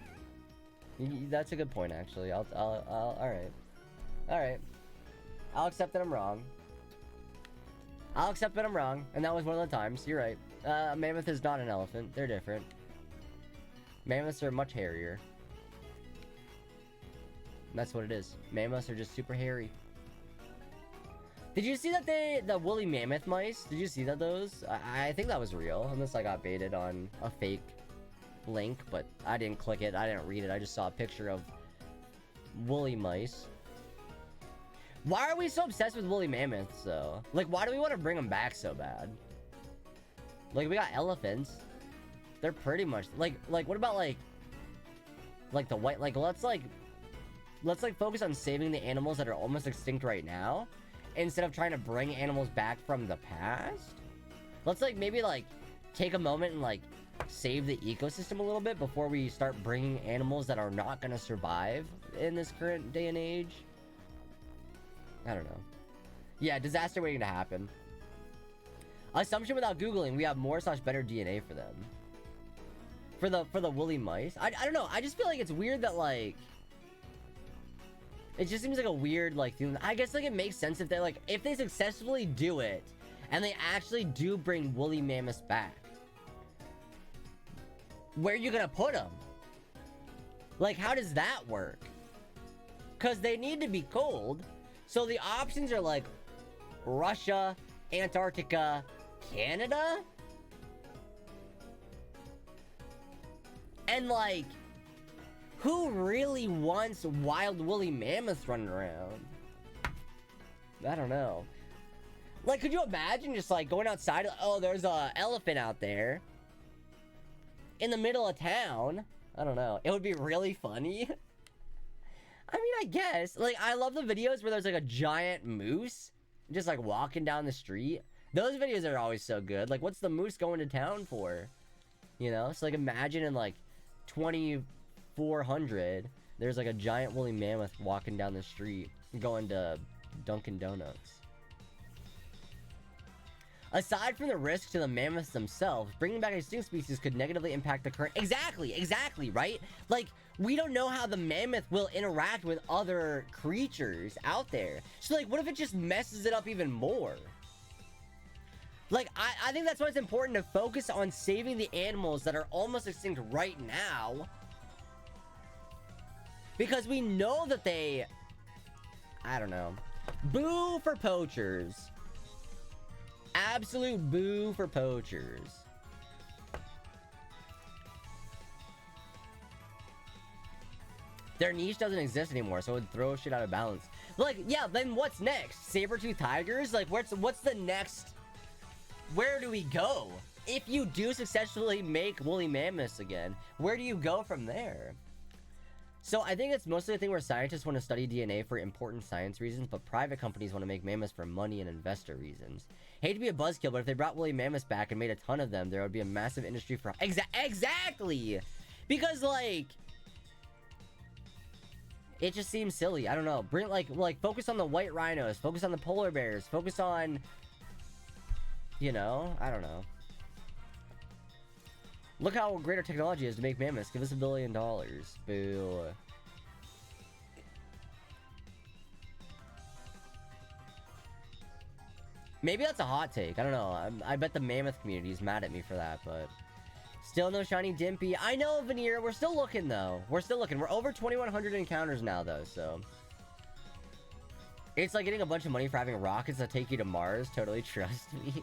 That's a good point, actually. All right. All right. I'll accept that I'm wrong. I'll accept that I'm wrong, and that was one of the times. You're right. Mammoth is not an elephant. They're different. Mammoths are much hairier. That's what it is. Mammoths are just super hairy. Did you see that the woolly mammoth mice? Did you see that those? I think that was real, unless I got baited on a fake link, but I didn't click it. I didn't read it. I just saw a picture of woolly mice. Why are we so obsessed with woolly mammoths, though? Like, why do we want to bring them back so bad? Like, we got elephants. They're pretty much like what about like the white, like let's focus on saving the animals that are almost extinct right now instead of trying to bring animals back from the past. Let's like maybe like take a moment and like save the ecosystem a little bit before we start bringing animals that are not going to survive in this current day and age. I don't know. Yeah, disaster waiting to happen. Assumption without Googling, we have more/better DNA for them. For the woolly mice. I don't know. I just feel like it's weird that like it just seems like a weird like thing. I guess like it makes sense if they like if they successfully do it and they actually do bring woolly mammoths back. Where are you gonna put them? Like, how does that work? Because they need to be cold. So the options are like Russia, Antarctica, Canada? And like, who really wants wild woolly mammoths running around? I don't know. Like, could you imagine just like going outside? Oh, there's a elephant out there in the middle of town. I don't know. It would be really funny. I mean, I guess. Like, I love the videos where there's like a giant moose just like walking down the street. Those videos are always so good. Like, what's the moose going to town for? You know? So like, imagine in like 2400, there's like a giant woolly mammoth walking down the street going to Dunkin' Donuts. Aside from the risk to the mammoths themselves, bringing back extinct species could negatively impact the current... Exactly, right? Like, we don't know how the mammoth will interact with other creatures out there. So, like, what if it just messes it up even more? Like, I think that's why it's important to focus on saving the animals that are almost extinct right now. Because we know that they... I don't know. Boo for poachers. Absolute boo for poachers. Their niche doesn't exist anymore, so it would throw shit out of balance. Like, yeah, then what's next? Saber-tooth tigers? Like, what's the next... Where do we go? If you do successfully make woolly mammoths again, where do you go from there? So I think it's mostly a thing where scientists want to study DNA for important science reasons, but private companies want to make mammoths for money and investor reasons. Hate to be a buzzkill, but if they brought woolly mammoths back and made a ton of them, there would be a massive industry for... Exactly! Because, like... It just seems silly. I don't know. Bring, like, focus on the white rhinos. Focus on the polar bears. Focus on... You know? I don't know. Look how great our technology is to make mammoths. Give us $1 billion. Boo. Maybe that's a hot take. I don't know. I bet the mammoth community is mad at me for that, but... Still no shiny Dimpy. I know, Veneer. We're still looking, though. We're still looking. We're over 2,100 encounters now, though, so... It's like getting a bunch of money for having rockets that take you to Mars. Totally trust me.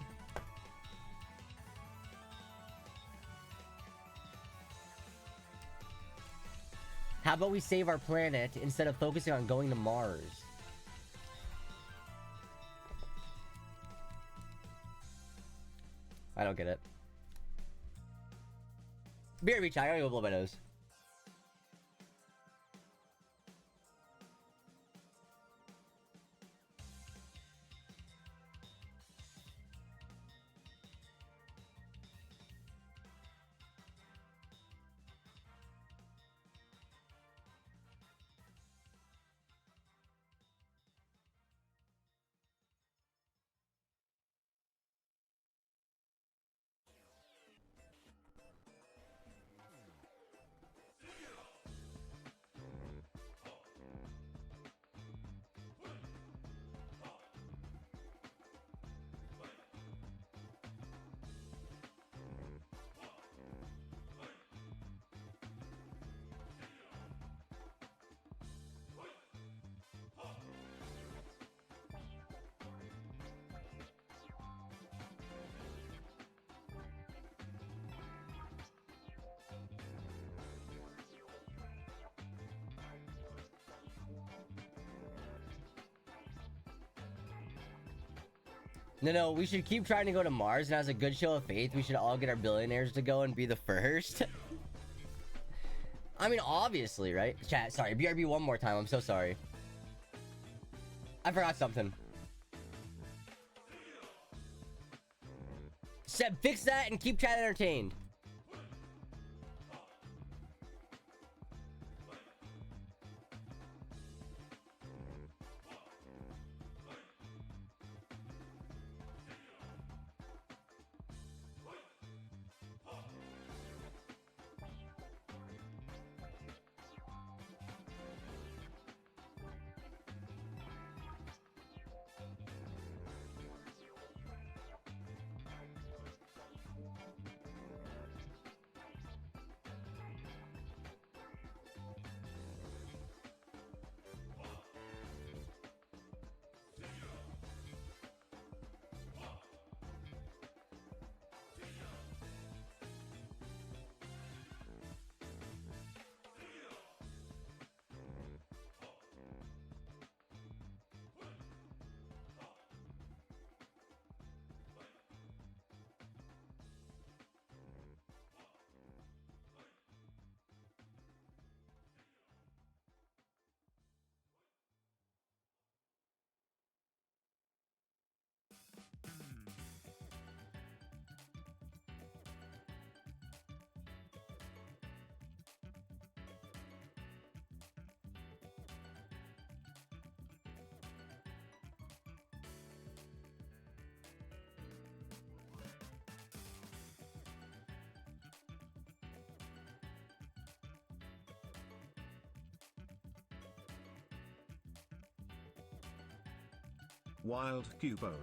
How about we save our planet instead of focusing on going to Mars? I don't get it. Beer Beach, I gotta go blow my nose. No, we should keep trying to go to Mars, and as a good show of faith, we should all get our billionaires to go and be the first. I mean, obviously, right? Chat, sorry, BRB one more time. I'm so sorry. I forgot something. Seb, fix that and keep chat entertained. Wild Cubone.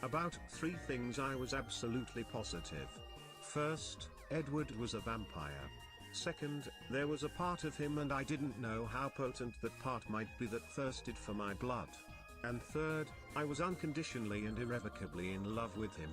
About 3 things I was absolutely positive. First, Edward was a vampire. Second, there was a part of him and I didn't know how potent that part might be that thirsted for my blood. And third, I was unconditionally and irrevocably in love with him.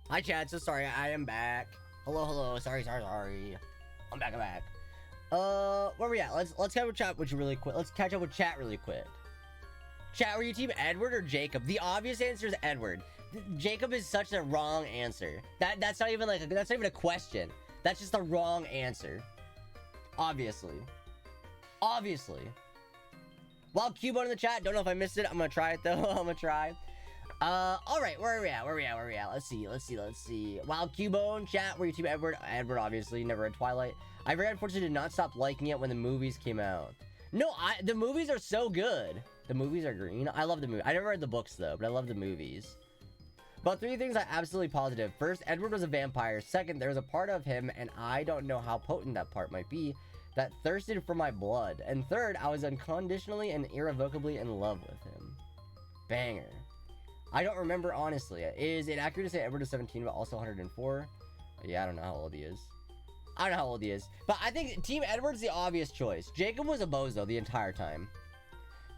Hi chat, so sorry, I am back. Hello, sorry. I'm back. Where we at? Let's catch up with chat really quick. Let's catch up with chat really quick. Chat, were you team Edward or Jacob? The obvious answer is Edward. Jacob is such a wrong answer. That's not even that's not even a question. That's just the wrong answer. Obviously. While Cubone in the chat, don't know if I missed it. I'm gonna try it though. I'm gonna try. Alright, where are we at? Let's see. While Cubone, chat, were you team Edward? Edward, obviously, never read Twilight. I very unfortunately did not stop liking it when the movies came out. No, the movies are so good. The movies are green. I love the movie. I never read the books, though, but I love the movies. But 3 things I'm absolutely positive. First, Edward was a vampire. Second, there was a part of him, and I don't know how potent that part might be, that thirsted for my blood. And third, I was unconditionally and irrevocably in love with him. Banger. I don't remember, honestly. Is it accurate to say Edward is 17, but also 104? Yeah, I don't know how old he is. But I think Team Edward's the obvious choice. Jacob was a bozo the entire time.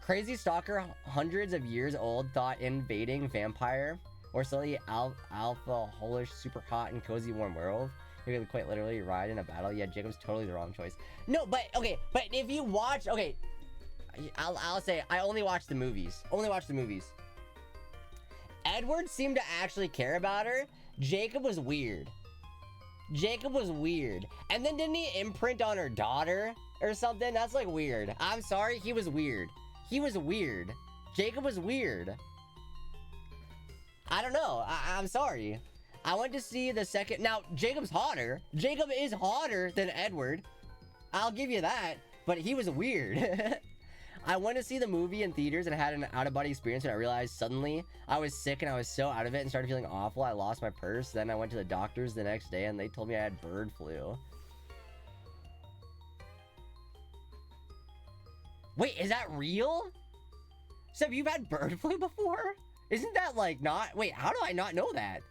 Crazy stalker, hundreds of years old, thought invading vampire, or slightly alpha, holish, super hot, and cozy warm werewolf. He could quite literally ride in a battle. Yeah, Jacob's totally the wrong choice. No, but, okay, but if you watch, okay, I'll say, I only watched the movies. Edward seemed to actually care about her. Jacob was weird. And then didn't he imprint on her daughter or something? That's like weird. I'm sorry, he was weird. Jacob was weird. I don't know. I'm sorry. I went to see the second. Now, Jacob's hotter. Jacob is hotter than Edward. I'll give you that. But he was weird. I went to see the movie in theaters and had an out-of-body experience, and I realized suddenly I was sick and I was so out of it and started feeling awful. I lost my purse. Then I went to the doctors the next day and they told me I had bird flu. Wait, is that real? Seb, you've had bird flu before? Isn't that like not... Wait, how do I not know that?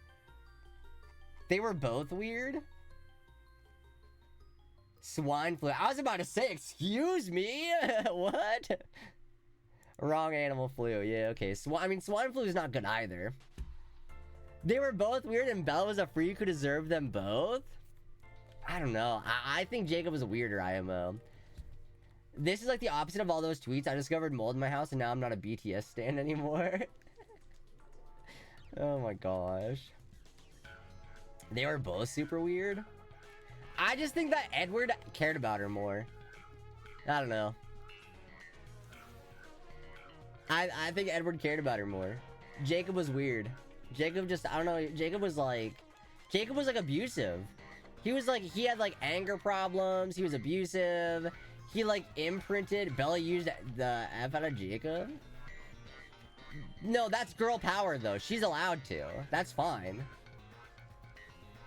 They were both weird? Swine flu. I was about to say, excuse me? What? Wrong animal flu. Yeah, okay. Swine flu is not good either. They were both weird and Belle was a freak who deserved them both? I don't know. I think Jacob was a weirder IMO. This is like the opposite of all those tweets. I discovered mold in my house and now I'm not a BTS stan anymore. Oh my gosh. They were both super weird. I just think that Edward cared about her more. I don't know. I think Edward cared about her more. Jacob was weird. Jacob just, I don't know, Jacob was like abusive. He had like anger problems, he was abusive. He like imprinted, Bella used the F out of Jacob. No, that's girl power though, she's allowed to. That's fine.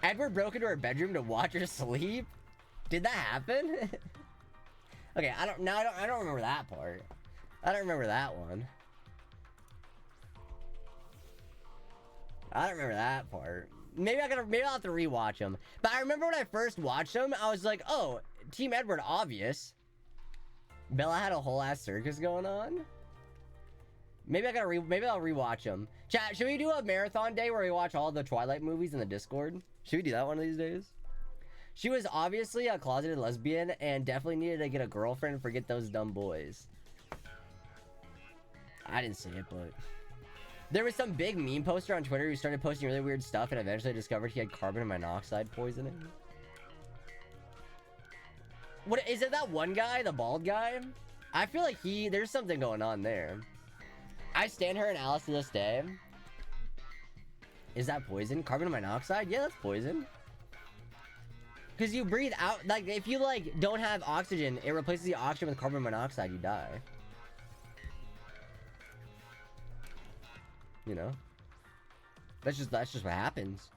Edward broke into her bedroom to watch her sleep? Did that happen? Okay, I don't remember that part. I don't remember that one. I don't remember that part. Maybe I'll have to rewatch them. But I remember when I first watched them, I was like, oh, Team Edward, obvious. Bella had a whole ass circus going on. Maybe I'll rewatch them. Chat, should we do a marathon day where we watch all the Twilight movies in the Discord? Should we do that one of these days? She was obviously a closeted lesbian and definitely needed to get a girlfriend and forget those dumb boys. I didn't see it, but... There was some big meme poster on Twitter who started posting really weird stuff and eventually discovered he had carbon monoxide poisoning. What, is it that one guy, the bald guy? I feel like there's something going on there. I stand her and Alice to this day. Is that poison? Carbon monoxide? Yeah, that's poison. Because you breathe out, like, if you, like, don't have oxygen, it replaces the oxygen with carbon monoxide, you die. You know? That's just what happens.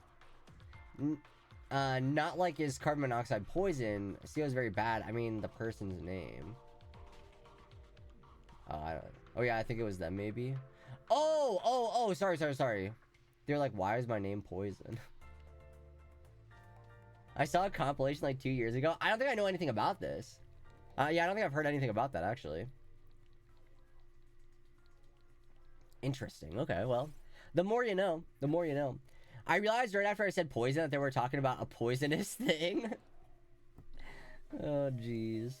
Not like is carbon monoxide poison. CO is very bad. I mean, the person's name. Oh yeah, I think it was them, maybe. Oh, sorry. They're like, why is my name poison? I saw a compilation like 2 years ago. I don't think I know anything about this. Yeah, I don't think I've heard anything about that, actually. Interesting. Okay, well, the more you know, the more you know. I realized right after I said poison that they were talking about a poisonous thing. Oh, jeez.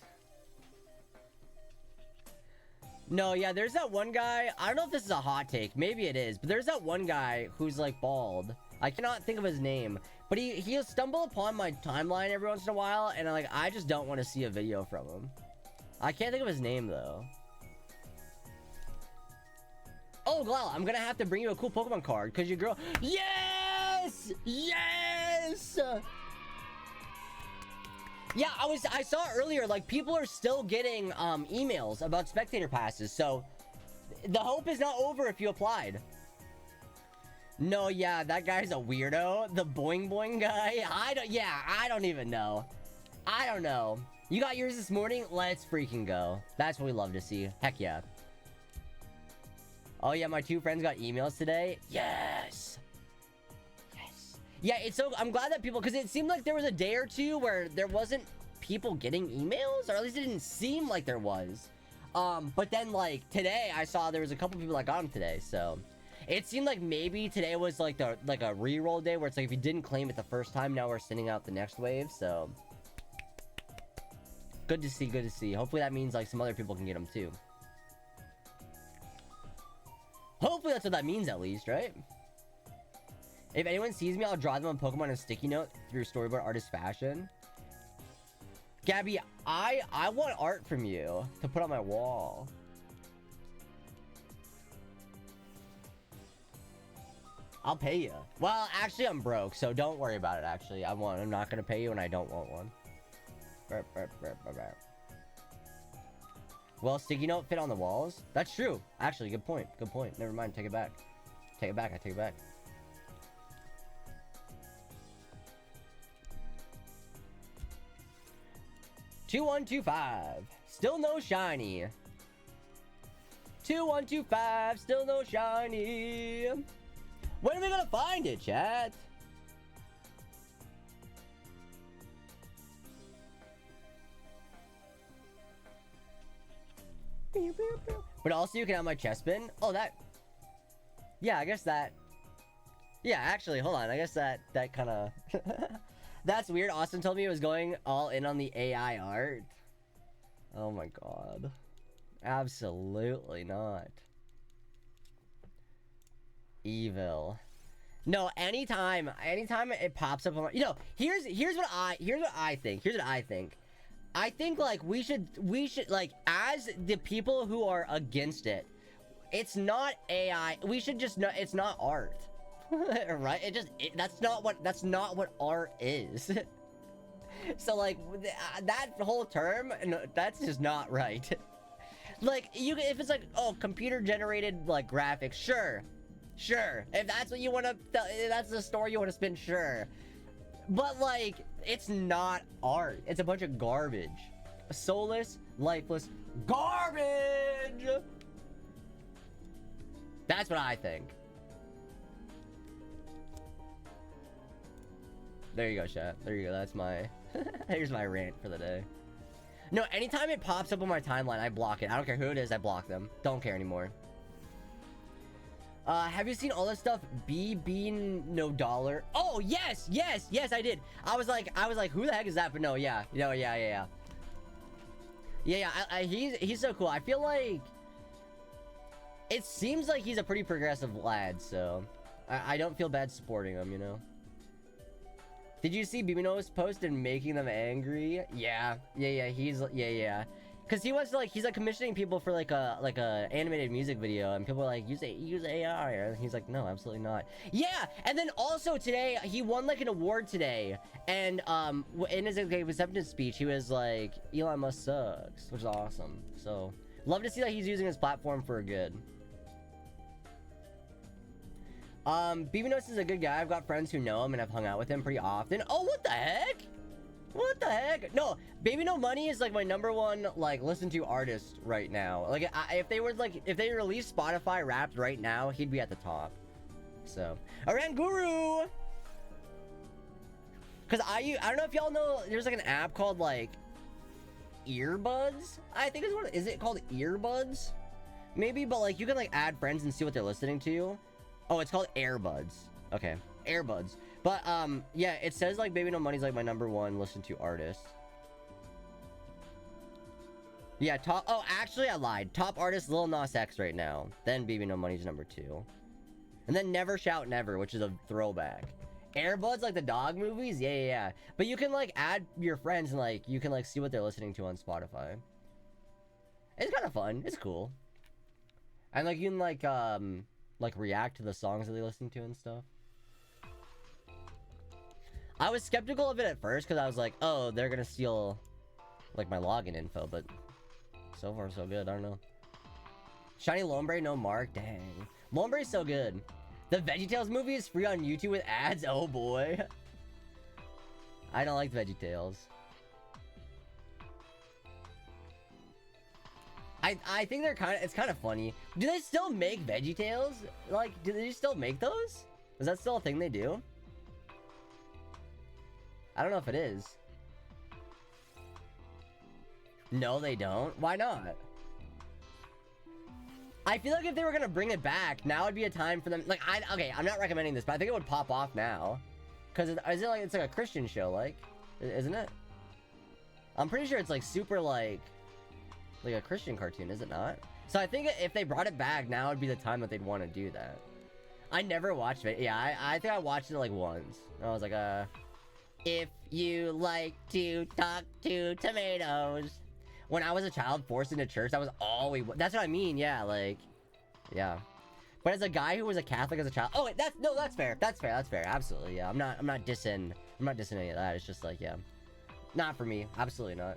No, yeah, there's that one guy. I don't know if this is a hot take. Maybe it is. But there's that one guy who's, like, bald. I cannot think of his name. But he'll stumble upon my timeline every once in a while. And, I just don't want to see a video from him. I can't think of his name, though. Oh, Glau, I'm gonna have to bring you a cool Pokemon card. Because your girl... Yes! Yes! Yeah, I saw earlier, like, people are still getting emails about spectator passes, so the hope is not over if you applied. No, yeah, that guy's a weirdo. The Boing Boing guy. I don't even know. I don't know. You got yours this morning? Let's freaking go. That's what we love to see. Heck yeah. Oh yeah, my 2 friends got emails today. Yes. Yeah, it's so... I'm glad that people... Because it seemed like there was a day or two where there wasn't people getting emails. Or at least it didn't seem like there was. But then, like, today I saw there was a couple people that got them today. So, it seemed like maybe today was, like, a reroll day. Where it's like, if you didn't claim it the first time, now we're sending out the next wave. So, good to see, good to see. Hopefully that means, like, some other people can get them, too. Hopefully that's what that means, at least, right? If anyone sees me, I'll draw them on Pokemon in a sticky note through storyboard artist fashion. Gabby, I want art from you to put on my wall. I'll pay you. Well, actually, I'm broke, so don't worry about it, actually. I'm not gonna pay you, and I don't want one. Well, sticky note fit on the walls? That's true. Actually, good point. Good point. Never mind. Take it back. Take it back. I take it back. $2125. Still no shiny. 2125. Still no shiny. When are we gonna find it, chat? But also you can have my chest bin. Oh, that... Yeah, I guess that... Yeah, actually, hold on. I guess that kind of... That's weird. Austin told me he was going all in on the AI art. Oh my god. Absolutely not. Evil. No, anytime it pops up on... You know, here's what I think. I think, like, we should, like, as the people who are against it, it's not AI. We should just know it's not art. Right? That's not what art is. So, like, that whole term, no, that's just not right. Like, if it's like, oh, computer generated, like, graphics, sure. If that's what you want to, that's the story you want to spin, sure. But, like, it's not art. It's a bunch of garbage. Soulless, lifeless garbage! That's what I think. There you go, chat. There you go. That's my... Here's my rant for the day. No, anytime it pops up on my timeline, I block it. I don't care who it is, I block them. Don't care anymore. Have you seen all this stuff? Bean no dollar. Oh, yes, I did. I was like, who the heck is that? But no, yeah. Yeah, he's so cool. I feel like... It seems like he's a pretty progressive lad, so... I don't feel bad supporting him, you know? Did you see Bibino's post and making them angry? Yeah, he's... Yeah. Because he wants to, like, he's, like, commissioning people for, like a animated music video, and people are like, use AI, and he's like, no, absolutely not. Yeah, and then also today, he won, like, an award today, and, in his acceptance speech, he was like, Elon Musk sucks, which is awesome. So, love to see that he's using his platform for good. Bibinos is a good guy. I've got friends who know him and have hung out with him pretty often. Oh, what the heck? What the heck? No, Baby No Money is like my #1 like listen to artist right now. Like if they released Spotify Wrapped right now, he'd be at the top. So, Aranguru. Cause I don't know if y'all know, there's like an app called like Earbuds. I think is it called Earbuds? Maybe, but like you can like add friends and see what they're listening to. Oh, it's called Airbuds. Okay, Airbuds. But, yeah, it says, like, Baby No Money's, like, my #1 listen to artist. Yeah, oh, actually, I lied. Top artist, Lil Nas X right now. Then Baby No Money's #2. And then Never Shout Never, which is a throwback. Airbuds, like the dog movies? Yeah. But you can, like, add your friends and, like, you can, like, see what they're listening to on Spotify. It's kind of fun. It's cool. And, like, you can, like, react to the songs that they listen to and stuff. I was skeptical of it at first because I was like, oh, they're gonna steal, like, my login info, but so far so good. I don't know. Shiny Lombre, no mark. Dang. Lombre's so good. The VeggieTales movie is free on YouTube with ads. Oh, boy. I don't like VeggieTales. I think it's kind of funny. Do they still make VeggieTales? Like, do they still make those? Is that still a thing they do? I don't know if it is. No, they don't. Why not? I feel like if they were gonna bring it back, now would be a time for them. Like, okay, I'm not recommending this, but I think it would pop off now. Cause it's like a Christian show, like, isn't it? I'm pretty sure it's like super like a Christian cartoon, is it not? So I think if they brought it back, now would be the time that they'd want to do that. I never watched it. Yeah, I think I watched it like once. I was like, if you like to talk to tomatoes. When I was a child forced into church, that was all that's what I mean, yeah, like, yeah. But as a guy who was a Catholic as a child, oh wait, that's fair, absolutely, yeah. I'm not dissing any of that. It's just like, yeah, not for me, absolutely not.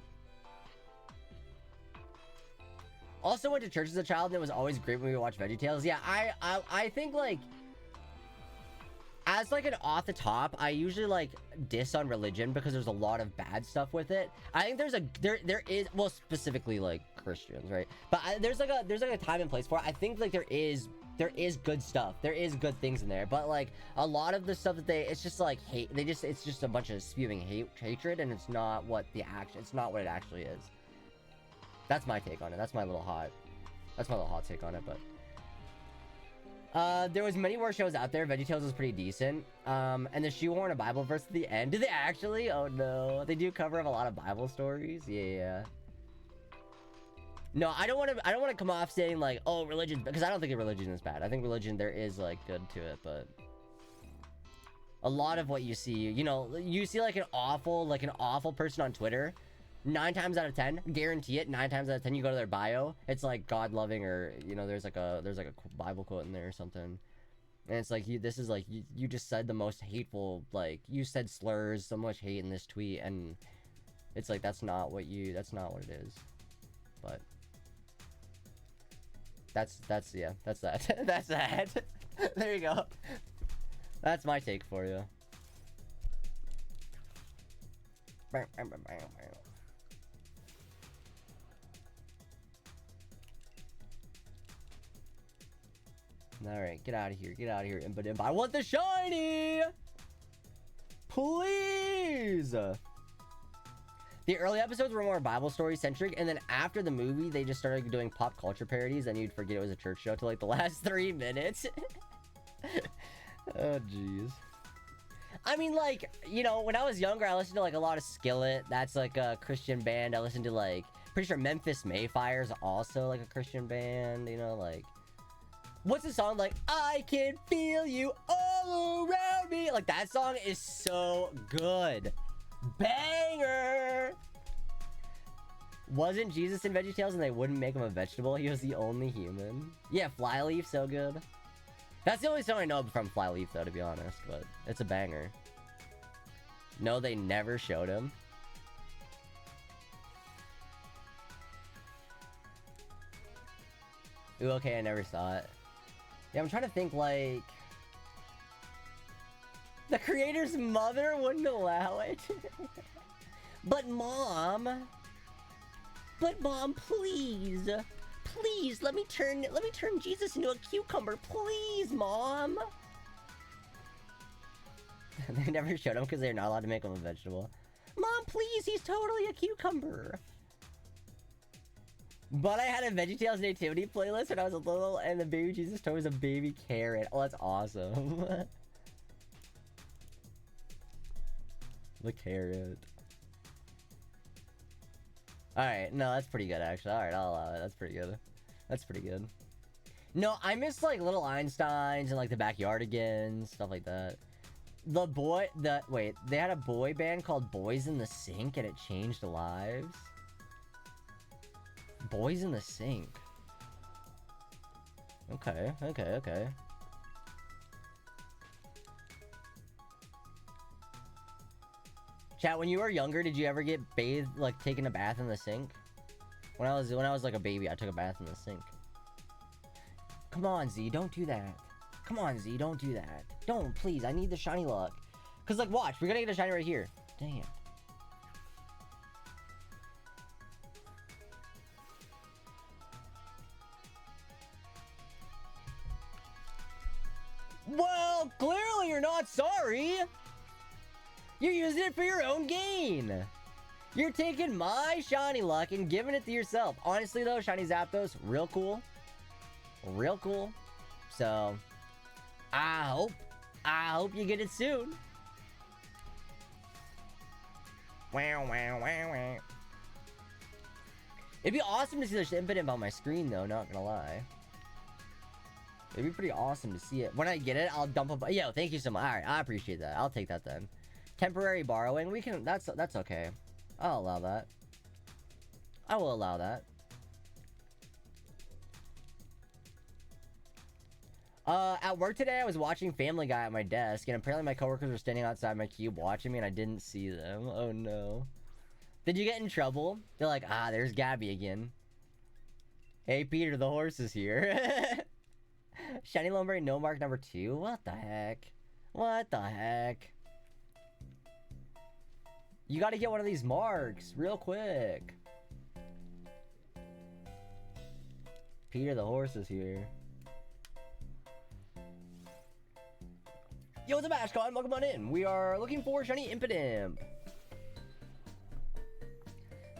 Also went to church as a child, and it was always great when we watched VeggieTales. Yeah, I think, like, as, like, an off the top, I usually, like, diss on religion because there's a lot of bad stuff with it. I think there is, well, specifically, like, Christians, right? But there's like a time and place for it. I think, like, there is good stuff. There is good things in there. But, like, a lot of the stuff that it's just, like, hate. It's just a bunch of spewing hatred, and it's not what it actually is. That's my take on it. That's my little hot take on it, but... there was many more shows out there. VeggieTales was pretty decent. And the shoehorn a Bible verse at the end. Do they actually? Oh no. They do cover up a lot of Bible stories. Yeah. No, I don't want to come off saying like, oh, religion, because I don't think religion is bad. I think religion, there is like good to it, but a lot of what you see, you see like an awful person on Twitter. 9 times out of 10, guarantee it, 9 times out of 10, you go to their bio, it's like God loving, or there's like a Bible quote in there or something, and it's like you just said the most hateful, like, you said slurs, so much hate in this tweet, and it's like that's not what it is. But that's that. That's that. There you go. That's my take for you. Alright, get out of here, Impidimp. I want the shiny! Please! The early episodes were more Bible story centric, and then after the movie, they just started doing pop culture parodies, and you'd forget it was a church show till like the last 3 minutes. Oh, jeez. I mean, like, you know, when I was younger, I listened to like a lot of Skillet. That's like a Christian band. I listened to like, pretty sure Memphis Mayfire's also like a Christian band, you know, like. What's the song like? I can feel you all around me. Like, that song is so good. Banger! Wasn't Jesus in VeggieTales and they wouldn't make him a vegetable? He was the only human. Yeah, Flyleaf, so good. That's the only song I know from Flyleaf, though, to be honest. But it's a banger. No, they never showed him. Ooh, okay, I never saw it. Yeah, I'm trying to think, like... The creator's mother wouldn't allow it. But mom, please. Please, let me turn Jesus into a cucumber. Please, mom. They never showed him because they're not allowed to make him a vegetable. Mom, please, he's totally a cucumber. But I had a VeggieTales nativity playlist when I was little, and the baby Jesus toy was a baby carrot. Oh, that's awesome. The carrot. Alright, no, that's pretty good, actually. Alright, I'll allow it. That's pretty good. That's pretty good. No, I miss, like, Little Einsteins and, like, the Backyardigans, stuff like that. Wait, they had a boy band called Boys in the Sink, and it changed lives? Boys in the Sink. Okay. Chat, when you were younger, did you ever get bathed, like, taking a bath in the sink? When I was like a baby, I took a bath in the sink. Come on, Z, don't do that. Come on, Z, don't do that. Don't, please, I need the shiny luck. Cause, like, watch, we're gonna get a shiny right here. Dang it. Well, clearly you're not sorry. You're using it for your own gain. You're taking my shiny luck and giving it to yourself. Honestly, though, shiny Zapdos, real cool. Real cool. So, I hope you get it soon. Wow. It'd be awesome to see the Impidimp on my screen, though, not gonna lie. It'd be pretty awesome to see it. When I get it, I'll dump a... Yo, thank you so much. Alright, I appreciate that. I'll take that then. Temporary borrowing, we can... That's okay. I'll allow that. I will allow that. At work today, I was watching Family Guy at my desk, and apparently my coworkers were standing outside my cube watching me, and I didn't see them. Oh, no. Did you get in trouble? They're like, there's Gabby again. Hey, Peter, the horse is here. Shiny Lumberry, no mark number 2? What the heck? What the heck? You gotta get one of these marks real quick. Peter the horse is here. Yo, what's up, Ashcon? Welcome on in. We are looking for shiny Impidimp.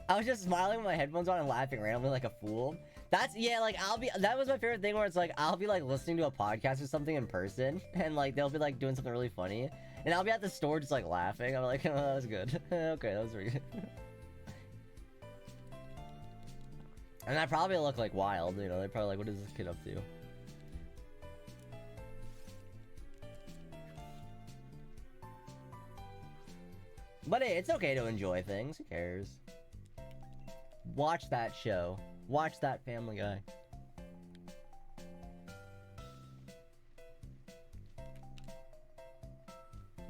I was just smiling with my headphones on and laughing randomly like a fool. That's, yeah, like, that was my favorite thing where it's like, I'll be, like, listening to a podcast or something in person, and, like, they'll be, like, doing something really funny, and I'll be at the store just, like, laughing. I'm like, oh, that was good. Okay, that was pretty good. And I probably look, like, wild, you know, they're probably like, what is this kid up to? But hey, it's okay to enjoy things, who cares? Watch that show. Watch that Family Guy.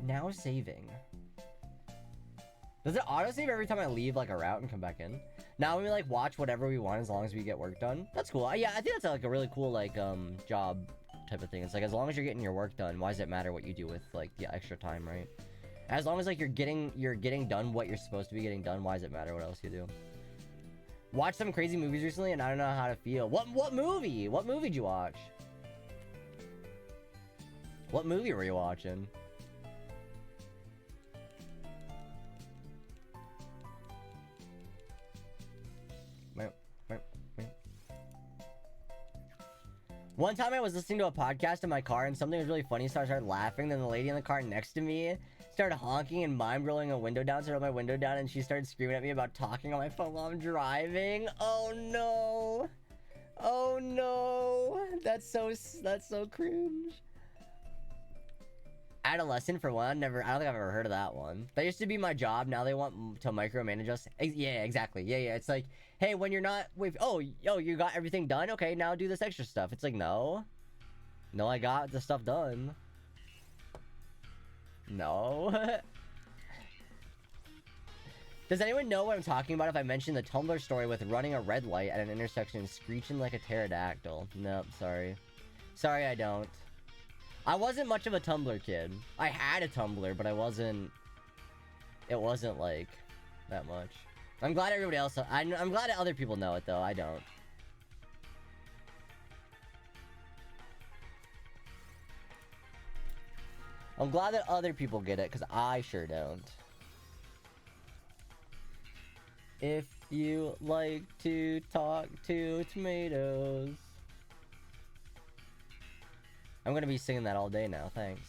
Now saving. Does it autosave every time I leave like a route and come back in? Now we like watch whatever we want as long as we get work done. That's cool. Yeah, I think that's like a really cool like job type of thing. It's like as long as you're getting your work done, why does it matter what you do with like the extra time, right? As long as like you're getting done what you're supposed to be getting done, why does it matter what else you do? Watched some crazy movies recently, and I don't know how to feel. What movie? What movie did you watch? What movie were you watching? One time I was listening to a podcast in my car and something was really funny, so I started laughing. Then the lady in the car next to me started honking and mime rolling a window down, so I rolled my window down, and she started screaming at me about talking on my phone while I'm driving. Oh no. Oh no. That's so cringe. Adolescent for one. I don't think I've ever heard of that one. That used to be my job. Now they want to micromanage us. Yeah, exactly. Yeah. It's like, hey, when you're not with, oh, you got everything done. Okay, now do this extra stuff. It's like, no, I got the stuff done. No. Does anyone know what I'm talking about if I mention the Tumblr story with running a red light at an intersection and screeching like a pterodactyl? Nope, sorry. Sorry, I don't. I wasn't much of a Tumblr kid. I had a Tumblr, but it wasn't like that much. I'm glad everybody else, I'm glad that other people know it though. I don't. I'm glad that other people get it, because I sure don't. If you like to talk to tomatoes. I'm gonna be singing that all day now, thanks.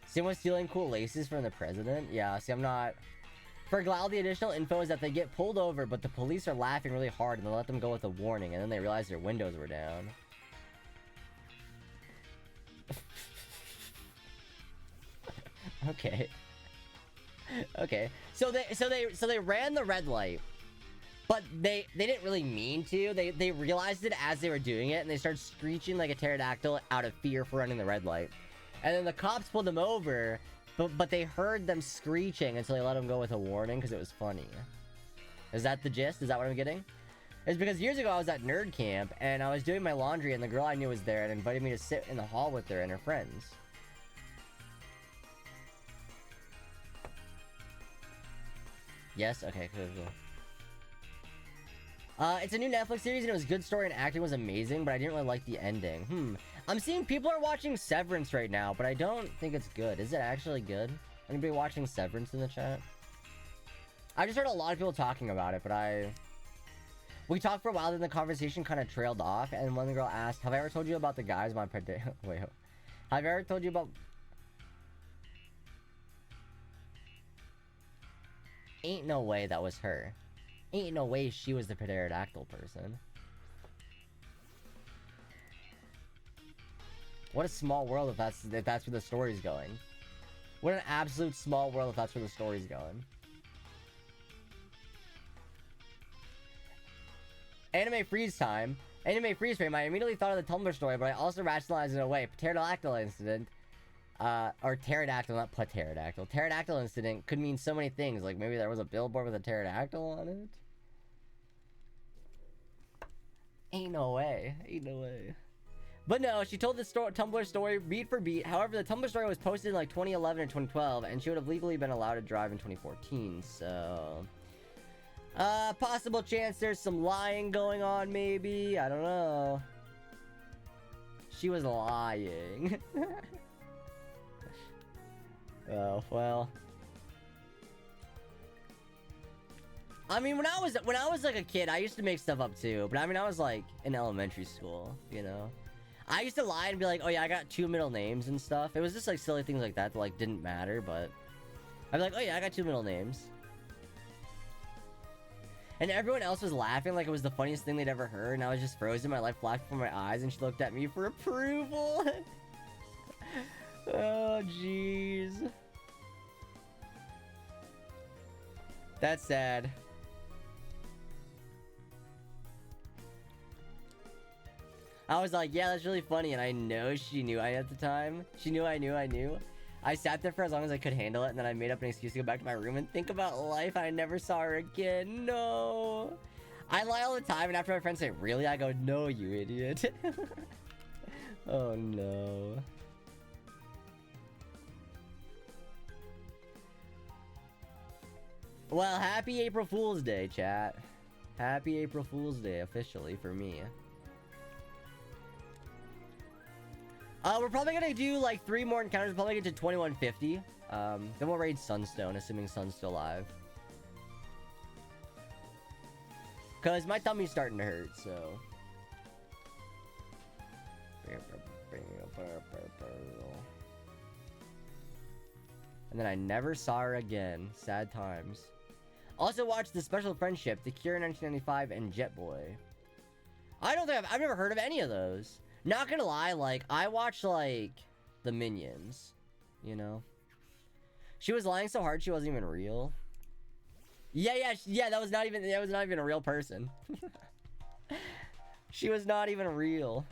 Someone stealing cool laces from the president? Yeah, see, I'm not... For Glau, the additional info is that they get pulled over, but the police are laughing really hard and they let them go with a warning, and then they realize their windows were down. Okay. Okay. So they ran the red light, but they didn't really mean to. They realized it as they were doing it, and they started screeching like a pterodactyl out of fear for running the red light. And then the cops pulled them over, but they heard them screeching, and so they let them go with a warning because it was funny. Is that the gist? Is that what I'm getting? It's because years ago I was at nerd camp, and I was doing my laundry, and the girl I knew was there and invited me to sit in the hall with her and her friends. Yes? Okay, cool. It's a new Netflix series, and it was a good story, and acting was amazing, but I didn't really like the ending. I'm seeing people are watching Severance right now, but I don't think it's good. Is it actually good? Anybody watching Severance in the chat? I just heard a lot of people talking about it, but we talked for a while, then the conversation kind of trailed off, and one girl asked, have I ever told you about the guys my wait, have I ever told you about... Ain't no way that was her. Ain't no way she was the pterodactyl person. What a small world if that's where the story's going. What an absolute small world if that's where the story's going. Anime freeze time. Anime freeze frame. I immediately thought of the Tumblr story, but I also rationalized it away. Pterodactyl incident. Or pterodactyl, not pterodactyl. Pterodactyl incident could mean so many things. Like maybe there was a billboard with a pterodactyl on it. Ain't no way. Ain't no way. But no, she told the Tumblr story beat for beat. However, the Tumblr story was posted in like 2011 or 2012, and she would have legally been allowed to drive in 2014, so... possible chance there's some lying going on, maybe? I don't know. She was lying. Oh, well. I mean, when I was like a kid, I used to make stuff up too. But I mean, I was like in elementary school, you know? I used to lie and be like, oh yeah, I got 2 middle names and stuff. It was just like silly things like that like didn't matter, but I'd be like, oh yeah, I got 2 middle names. And everyone else was laughing like it was the funniest thing they'd ever heard, and I was just frozen, my life flashed before my eyes, and she looked at me for approval. Oh, jeez. That's sad. I was like, yeah, that's really funny, and I know she knew I at the time. She knew I knew. I sat there for as long as I could handle it, and then I made up an excuse to go back to my room and think about life. I never saw her again. No. I lie all the time, and after my friends say, really? I go, no, you idiot. Oh, no. Well, happy April Fool's Day, chat. Happy April Fool's Day, officially, for me. We're probably gonna do, like, 3 more encounters. We'll probably get to 2150. Then we'll raid Sunstone, assuming Sun's still alive. Because my tummy's starting to hurt, so... And then I never saw her again. Sad times. Also watched The Special Friendship, The Cure in 1995, and Jet Boy. I don't think I've never heard of any of those. Not gonna lie, like, I watched, like, The Minions. You know? She was lying so hard she wasn't even real. Yeah, that was not even a real person. She was not even real.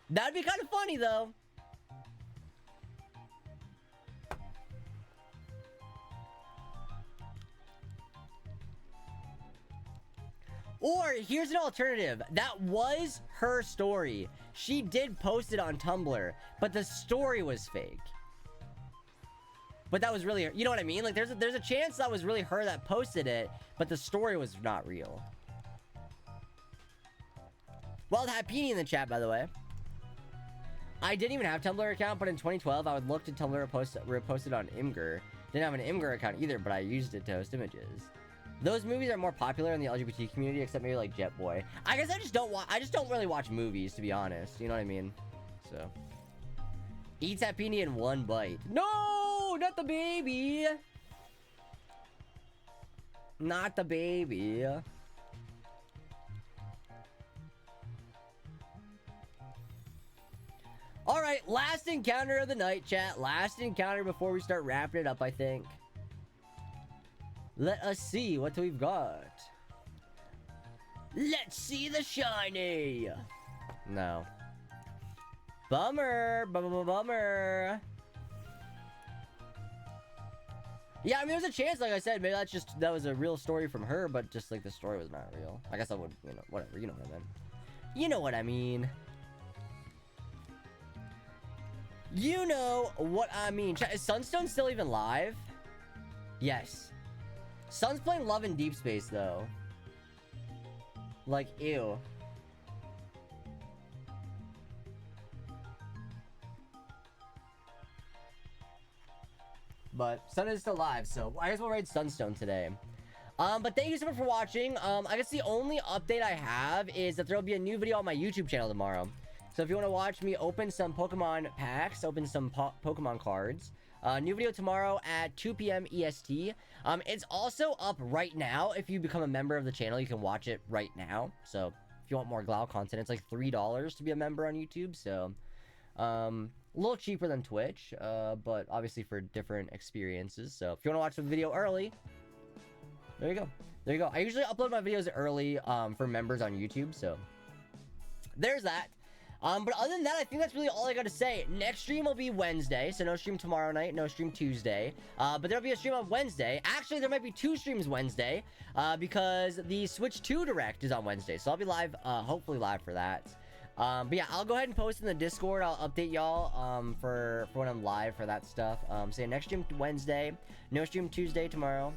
That'd be kind of funny, though. Or, here's an alternative. That was her story. She did post it on Tumblr, but the story was fake. But that was really her. You know what I mean? Like, there's a chance that was really her that posted it, but the story was not real. Well, Happini in the chat, by the way. I didn't even have a Tumblr account, but in 2012, I would look to Tumblr reposted on Imgur. Didn't have an Imgur account either, but I used it to host images. Those movies are more popular in the LGBT community, except maybe like Jet Boy. I guess I just don't really watch movies, to be honest. You know what I mean? So. Eats Happini in one bite. No! Not the baby! Not the baby. Alright, last encounter of the night, chat. Last encounter before we start wrapping it up, I think. Let us see what we've got. Let's see the shiny. No. Bummer. Bummer. Yeah, I mean, there's a chance, like I said, maybe that was a real story from her, but just like the story was not real. I guess I would, you know, whatever. You know what I mean. You know what I mean. You know what I mean. Is Sunstone still even live? Yes. Sun's playing Love in Deep Space, though. Like, ew. But Sun is still live, so I guess we'll raid Sunstone today. But thank you so much for watching. I guess the only update I have is that there'll be a new video on my YouTube channel tomorrow. So if you want to watch me open some Pokemon packs, open some Pokemon cards, new video tomorrow at 2 p.m. EST. It's also up right now. If you become a member of the channel, you can watch it right now. So if you want more Glau content, it's like $3 to be a member on YouTube. So a little cheaper than Twitch, but obviously for different experiences. So if you want to watch the video early, there you go. There you go. I usually upload my videos early for members on YouTube. So there's that. But other than that, I think that's really all I got to say. Next stream will be Wednesday, so no stream tomorrow night, no stream Tuesday. But there'll be a stream on Wednesday. Actually, there might be 2 streams Wednesday, because the Switch 2 Direct is on Wednesday. So I'll be live, hopefully live for that. But yeah, I'll go ahead and post in the Discord. I'll update y'all for when I'm live for that stuff. So yeah, next stream Wednesday, no stream Tuesday tomorrow.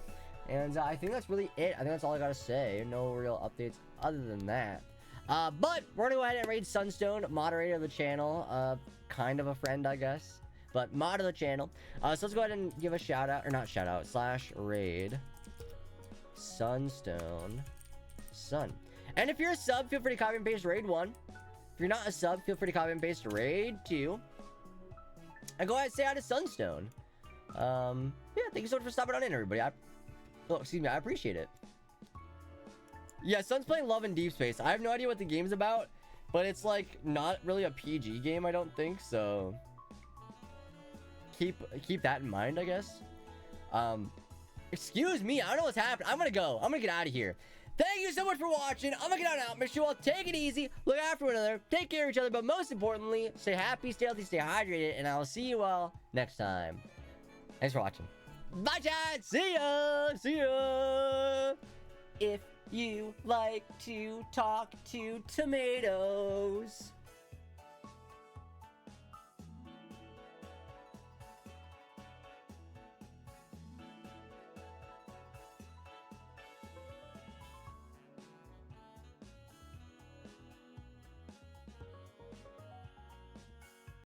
And I think that's really it. I think that's all I got to say. No real updates other than that. But we're gonna go ahead and raid Sunstone, moderator of the channel, kind of a friend, I guess, but mod of the channel. So let's go ahead and give a shout out, or not shout out, / raid Sunstone Sun. And if you're a sub, feel free to copy and paste raid 1. If you're not a sub, feel free to copy and paste raid 2. And go ahead and say hi to Sunstone. Yeah, thank you so much for stopping on in, everybody. I appreciate it. Yeah, Sun's playing Love in Deep Space. I have no idea what the game's about, but it's like not really a PG game, I don't think, so keep that in mind, I guess. Excuse me, I don't know what's happening. I'm gonna get out of here. Thank you so much for watching. I'm gonna get on out. Make sure you all take it easy, look after one another, take care of each other, but most importantly, stay happy, stay healthy, stay hydrated, and I'll see you all next time. Thanks for watching. Bye, chat. See ya. If you like to talk to tomatoes.